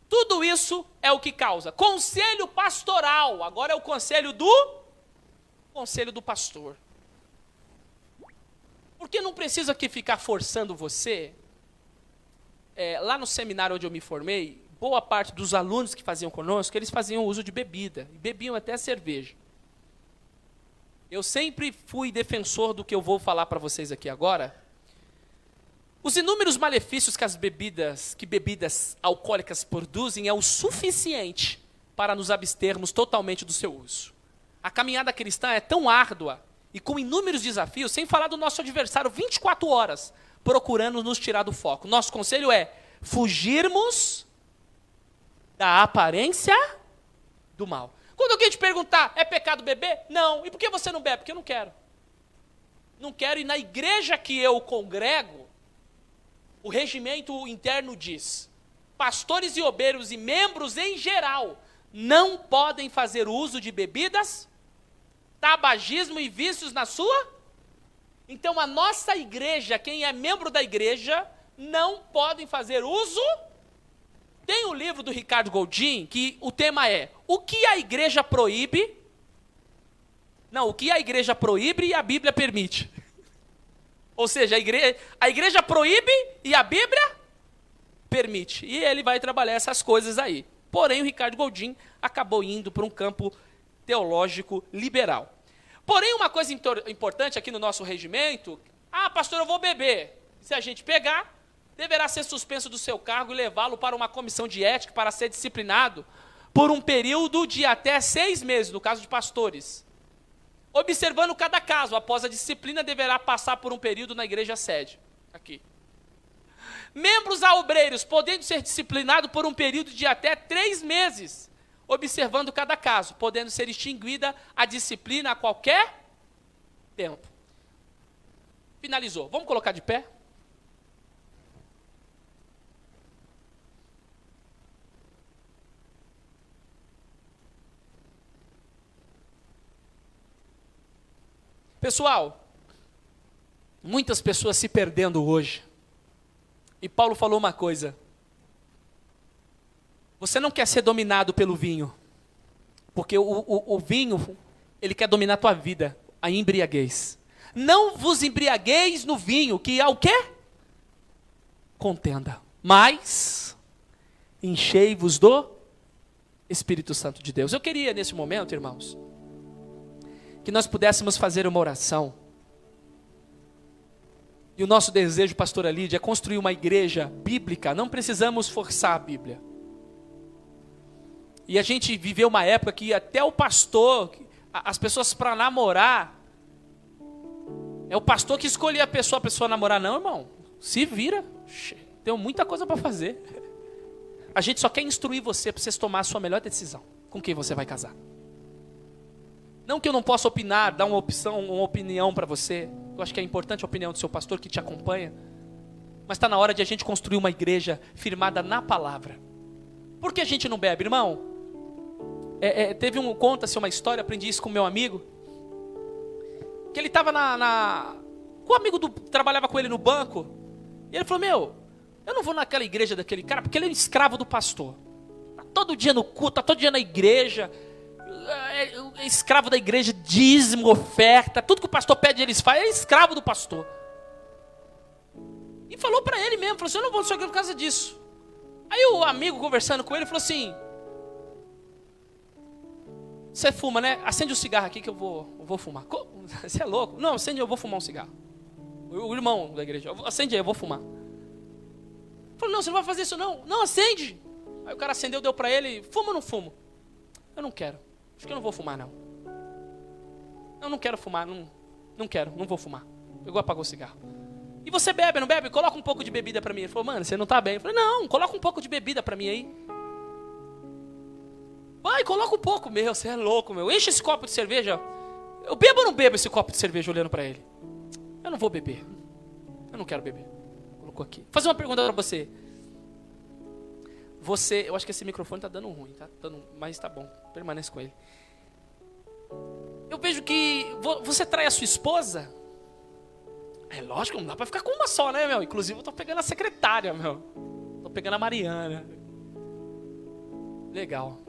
Tudo isso é o que causa. Conselho pastoral. Agora é o conselho do pastor. Porque não precisa aqui ficar forçando você. Lá no seminário onde eu me formei, boa parte dos alunos que faziam conosco, eles faziam uso de bebida. E bebiam até cerveja. Eu sempre fui defensor do que eu vou falar para vocês aqui agora. Os inúmeros malefícios que bebidas alcoólicas produzem é o suficiente para nos abstermos totalmente do seu uso. A caminhada cristã é tão árdua e com inúmeros desafios, sem falar do nosso adversário 24 horas, procurando nos tirar do foco. Nosso conselho é fugirmos da aparência do mal. Quando alguém te perguntar, é pecado beber? Não. E por que você não bebe? Porque eu não quero. Não quero, e na igreja que eu congrego, o regimento interno diz, pastores e obreiros e membros em geral não podem fazer uso de bebidas, tabagismo e vícios na sua. Então a nossa igreja, quem é membro da igreja, não podem fazer uso. Tem o livro do Ricardo Goldin, que o tema é, o que a igreja proíbe? Não, o que a igreja proíbe e a Bíblia permite. Ou seja, a igreja proíbe e a Bíblia permite. E ele vai trabalhar essas coisas aí. Porém, o Ricardo Goldin acabou indo para um campo teológico liberal. Porém, uma coisa importante aqui no nosso regimento, pastor, eu vou beber. Se a gente pegar, deverá ser suspenso do seu cargo e levá-lo para uma comissão de ética para ser disciplinado por um período de até 6 meses, no caso de pastores. Observando cada caso, após a disciplina, deverá passar por um período na igreja sede. Aqui. Membros a obreiros, podendo ser disciplinados por um período de até 3 meses, observando cada caso, podendo ser extinguida a disciplina a qualquer tempo. Finalizou. Vamos colocar de pé? Pessoal, muitas pessoas se perdendo hoje. E Paulo falou uma coisa. Você não quer ser dominado pelo vinho. Porque o vinho, ele quer dominar a tua vida. A embriaguez. Não vos embriagueis no vinho, que é o quê? Contenda. Mas, enchei-vos do Espírito Santo de Deus. Eu queria, nesse momento, irmãos, que nós pudéssemos fazer uma oração. E o nosso desejo, pastora Lídia, é construir uma igreja bíblica. Não precisamos forçar a Bíblia. E a gente viveu uma época que até o pastor, as pessoas para namorar, é o pastor que escolhia a pessoa namorar. Não, irmão, se vira. Tem muita coisa para fazer. A gente só quer instruir você para você tomar a sua melhor decisão. Com quem você vai casar. Não que eu não possa opinar, dar uma opinião para você. Eu acho que é importante a opinião do seu pastor que te acompanha. Mas está na hora de a gente construir uma igreja firmada na palavra. Por que a gente não bebe, irmão? Conta-se uma história, aprendi isso com meu amigo. Que ele estava com um amigo trabalhava com ele no banco. E ele falou, Eu não vou naquela igreja daquele cara, porque ele é escravo do pastor. Está todo dia no culto, está todo dia na igreja. É escravo da igreja, dízimo, oferta. Tudo que o pastor pede, eles fazem. É escravo do pastor. E falou para ele mesmo, falou assim, eu não vou na sua igreja por causa disso. Aí o amigo conversando com ele, falou assim, você fuma, né? Acende um cigarro aqui que eu vou fumar. Você é louco? Não, acende, eu vou fumar um cigarro. O irmão da igreja, acende aí, eu vou fumar. Falou, não, você não vai fazer isso não. Não, acende. Aí o cara acendeu, deu para ele, fuma ou não fumo? Eu não quero. Acho que eu não vou fumar não. Eu não quero fumar, não quero, não vou fumar. Pegou, apagou o cigarro. E você bebe, não bebe? Coloca um pouco de bebida para mim. Ele falou, mano, você não tá bem. Eu falei, não, coloca um pouco de bebida para mim aí. Vai, coloca um pouco, meu, você é louco, meu. Enche esse copo de cerveja. Eu bebo ou não bebo esse copo de cerveja olhando para ele? Eu não vou beber. Eu não quero beber. Colocou aqui. Vou fazer uma pergunta para você. Eu acho que esse microfone tá dando ruim, tá? Mas tá bom, permanece com ele. Eu vejo que você trai a sua esposa. É lógico, não dá pra ficar com uma só, né, meu? Inclusive eu tô pegando a secretária, meu. Tô pegando a Mariana. Legal.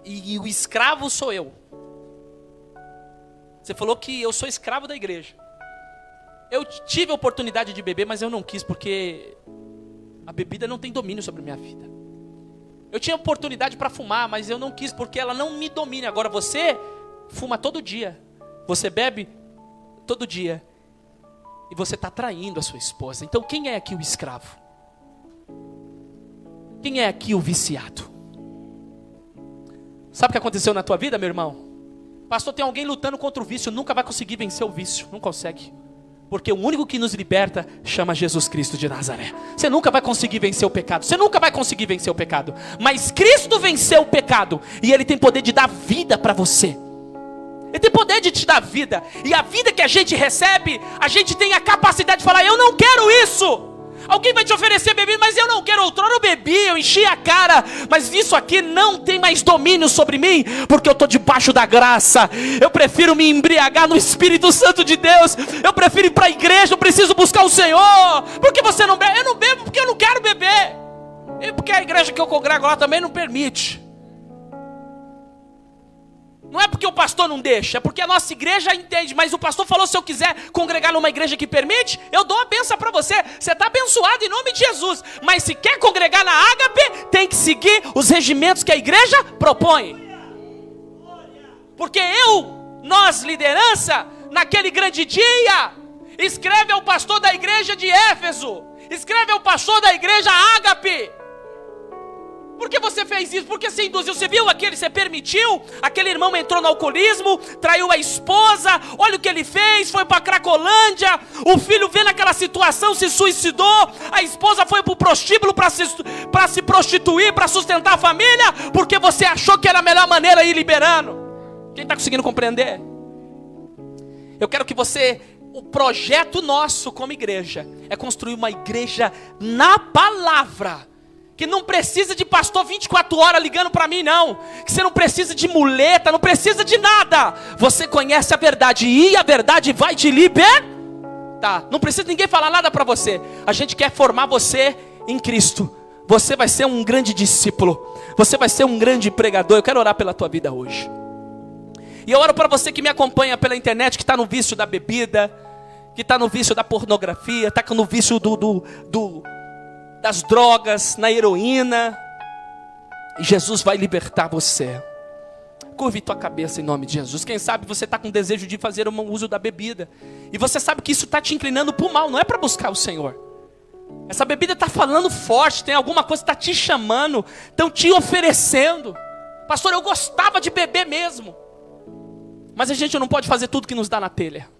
E o escravo sou eu. Você falou que eu sou escravo da igreja. Eu tive a oportunidade de beber, mas eu não quis, porque a bebida não tem domínio sobre a minha vida. Eu tinha oportunidade para fumar, mas eu não quis, porque ela não me domina. Agora você fuma todo dia. Você bebe todo dia. E você está traindo a sua esposa. Então quem é aqui o escravo? Quem é aqui o viciado? Sabe o que aconteceu na tua vida, meu irmão? Pastor, tem alguém lutando contra o vício, nunca vai conseguir vencer o vício. Não consegue. Porque o único que nos liberta chama Jesus Cristo de Nazaré. Você nunca vai conseguir vencer o pecado. Você nunca vai conseguir vencer o pecado. Mas Cristo venceu o pecado. E Ele tem poder de dar vida para você. Ele tem poder de te dar vida. E a vida que a gente recebe, a gente tem a capacidade de falar, eu não quero isso. Alguém vai te oferecer bebida, mas eu não quero. Outrora eu bebi, eu enchi a cara. Mas isso aqui não tem mais domínio sobre mim, porque eu estou debaixo da graça. Eu prefiro me embriagar no Espírito Santo de Deus. Eu prefiro ir para a igreja, eu preciso buscar o Senhor. Por que você não bebe? Eu não bebo porque eu não quero beber. E porque a igreja que eu congrego lá também não permite. Não é porque o pastor não deixa, é porque a nossa igreja entende. Mas o pastor falou, se eu quiser congregar numa igreja que permite, eu dou a bênção para você. Você está abençoado em nome de Jesus. Mas se quer congregar na Ágape, tem que seguir os regimentos que a igreja propõe. Porque nós liderança, naquele grande dia, escreve ao pastor da igreja de Éfeso, escreve ao pastor da igreja Ágape. Por que você fez isso? Por que você induziu? Você viu aquele, você permitiu? Aquele irmão entrou no alcoolismo, traiu a esposa, olha o que ele fez, foi para Cracolândia, o filho vendo aquela situação, se suicidou, a esposa foi para o prostíbulo para se prostituir, para sustentar a família, porque você achou que era a melhor maneira ir liberando. Quem está conseguindo compreender? Eu quero que o projeto nosso como igreja, é construir uma igreja na palavra, que não precisa de pastor 24 horas ligando para mim, não. Que você não precisa de muleta, não precisa de nada. Você conhece a verdade e a verdade vai te libertar. Não precisa ninguém falar nada para você. A gente quer formar você em Cristo. Você vai ser um grande discípulo. Você vai ser um grande pregador. Eu quero orar pela tua vida hoje. E eu oro para você que me acompanha pela internet, que está no vício da bebida, que está no vício da pornografia, está no vício das drogas, na heroína. Jesus vai libertar você. Curve tua cabeça em nome de Jesus. Quem sabe você está com desejo de fazer um uso da bebida, e você sabe que isso está te inclinando para o mal, não é para buscar o Senhor. Essa bebida está falando forte, tem alguma coisa que está te chamando, estão te oferecendo. Pastor, eu gostava de beber mesmo. Mas a gente não pode fazer tudo que nos dá na telha.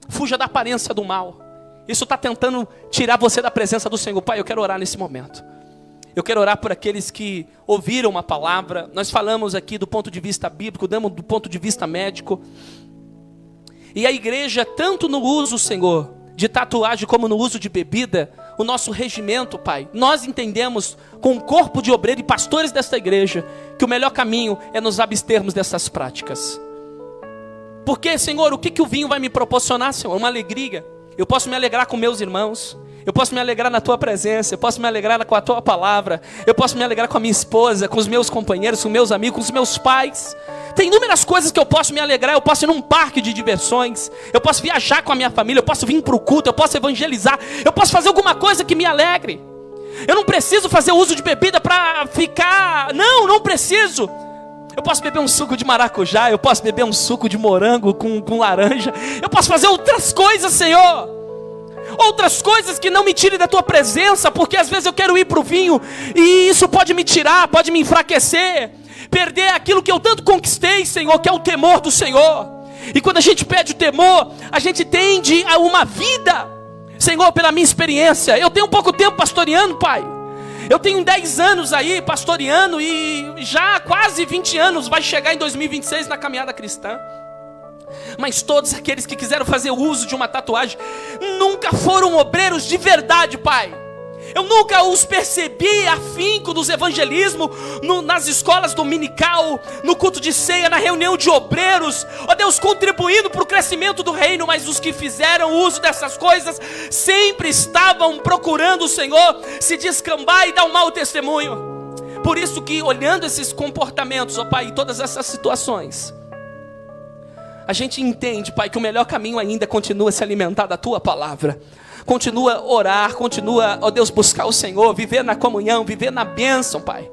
Fuja da aparência do mal. Isso está tentando tirar você da presença do Senhor. Pai, eu quero orar nesse momento. Eu quero orar por aqueles que ouviram uma palavra. Nós falamos aqui do ponto de vista bíblico, damos do ponto de vista médico. E a igreja, tanto no uso, Senhor, de tatuagem como no uso de bebida, o nosso regimento, Pai, nós entendemos com o corpo de obreiro e pastores desta igreja, que o melhor caminho é nos abstermos dessas práticas. Porque, Senhor, o que o vinho vai me proporcionar, Senhor? Uma alegria. Eu posso me alegrar com meus irmãos. Eu posso me alegrar na tua presença, eu posso me alegrar com a tua palavra, eu posso me alegrar com a minha esposa, com os meus companheiros, com meus amigos, com os meus pais. Tem inúmeras coisas que eu posso me alegrar. Eu posso ir num parque de diversões, eu posso viajar com a minha família, eu posso vir para o culto, eu posso evangelizar, eu posso fazer alguma coisa que me alegre. Eu não preciso fazer uso de bebida para ficar... Não preciso. Eu posso beber um suco de maracujá, eu posso beber um suco de morango com laranja. Eu posso fazer outras coisas, Senhor. Outras coisas que não me tirem da tua presença, porque às vezes eu quero ir para o vinho e isso pode me tirar, pode me enfraquecer, perder aquilo que eu tanto conquistei, Senhor, que é o temor do Senhor. E quando a gente perde o temor, a gente tende a uma vida. Senhor, pela minha experiência, eu tenho pouco tempo pastoreando, Pai. Eu tenho 10 anos aí pastoreando e já quase 20 anos, vai chegar em 2026 na caminhada cristã. Mas todos aqueles que quiseram fazer uso de uma tatuagem nunca foram obreiros de verdade, Pai. Eu nunca os percebi afinco nos evangelismos, nas escolas dominical, no culto de ceia, na reunião de obreiros. Ó Deus, contribuindo para o crescimento do reino. Mas os que fizeram uso dessas coisas sempre estavam procurando o Senhor se descambar e dar um mau testemunho. Por isso que, olhando esses comportamentos, ó Pai, e todas essas situações, a gente entende, Pai, que o melhor caminho ainda continua se alimentar da Tua palavra. Continua orar, continua, ó Deus, buscar o Senhor, viver na comunhão, viver na bênção, Pai.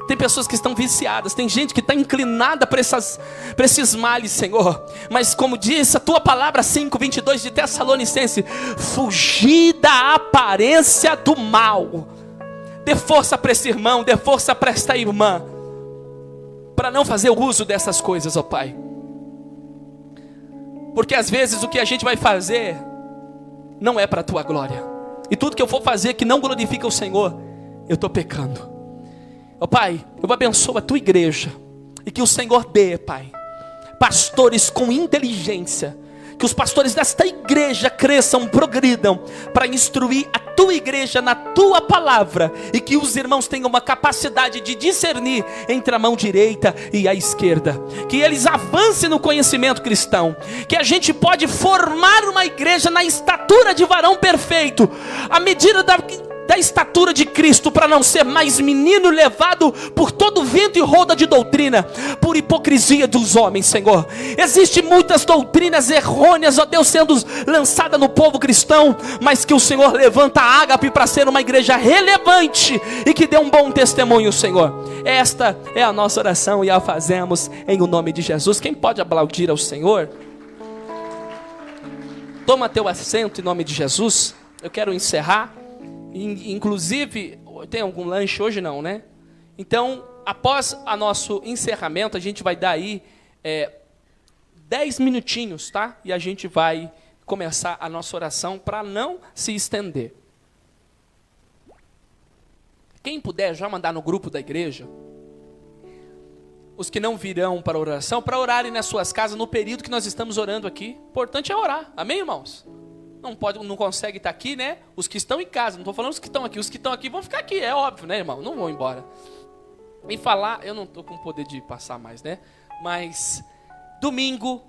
Tem pessoas que estão viciadas, tem gente que está inclinada para esses males, Senhor. Mas como diz a Tua palavra 5:22 de Tessalonicenses, fugir da aparência do mal. Dê força para esse irmão, dê força para esta irmã, para não fazer uso dessas coisas, ó Pai. Porque às vezes o que a gente vai fazer não é para a Tua glória. E tudo que eu for fazer que não glorifica o Senhor, eu estou pecando. Ó Pai, eu abençoo a Tua igreja. E que o Senhor dê, Pai, pastores com inteligência. Que os pastores desta igreja cresçam, progridam, para instruir a Tua igreja na Tua palavra. E que os irmãos tenham uma capacidade de discernir entre a mão direita e a esquerda. Que eles avancem no conhecimento cristão. Que a gente pode formar uma igreja na estatura de varão perfeito, à medida da estatura de Cristo, para não ser mais menino levado por todo vento e roda de doutrina, por hipocrisia dos homens, Senhor. Existem muitas doutrinas errôneas, ó Deus, sendo lançadas no povo cristão, mas que o Senhor levanta a Ágape para ser uma igreja relevante e que dê um bom testemunho, Senhor. Esta é a nossa oração e a fazemos em o nome de Jesus. Quem pode aplaudir ao Senhor? Toma teu assento em nome de Jesus. Eu quero encerrar. Inclusive, tem algum lanche hoje? Não, né? Então, após o nosso encerramento, a gente vai dar aí 10 minutinhos, tá? E a gente vai começar a nossa oração para não se estender. Quem puder já mandar no grupo da igreja, os que não virão para a oração, para orarem nas suas casas no período que nós estamos orando aqui. O importante é orar, amém, irmãos? Não consegue estar aqui, né? Os que estão em casa, não estou falando os que estão aqui. Os que estão aqui vão ficar aqui, é óbvio, né, irmão? Não vão embora. E falar, eu não estou com o poder de passar mais, né? Mas, domingo,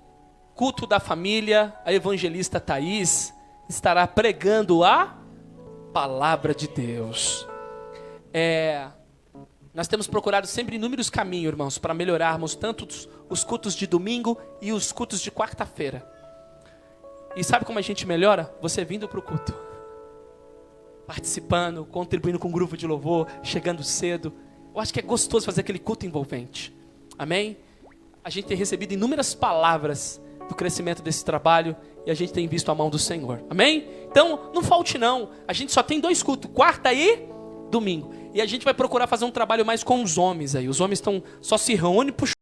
culto da família, a evangelista Thaís estará pregando a palavra de Deus. Nós temos procurado sempre inúmeros caminhos, irmãos, para melhorarmos tanto os cultos de domingo e os cultos de quarta-feira. E sabe como a gente melhora? Você vindo para o culto, participando, contribuindo com um grupo de louvor, chegando cedo. Eu acho que é gostoso fazer aquele culto envolvente. Amém? A gente tem recebido inúmeras palavras do crescimento desse trabalho e a gente tem visto a mão do Senhor. Amém? Então, não falte não. A gente só tem 2 cultos, quarta e domingo. E a gente vai procurar fazer um trabalho mais com os homens aí. Os homens só se reúnem para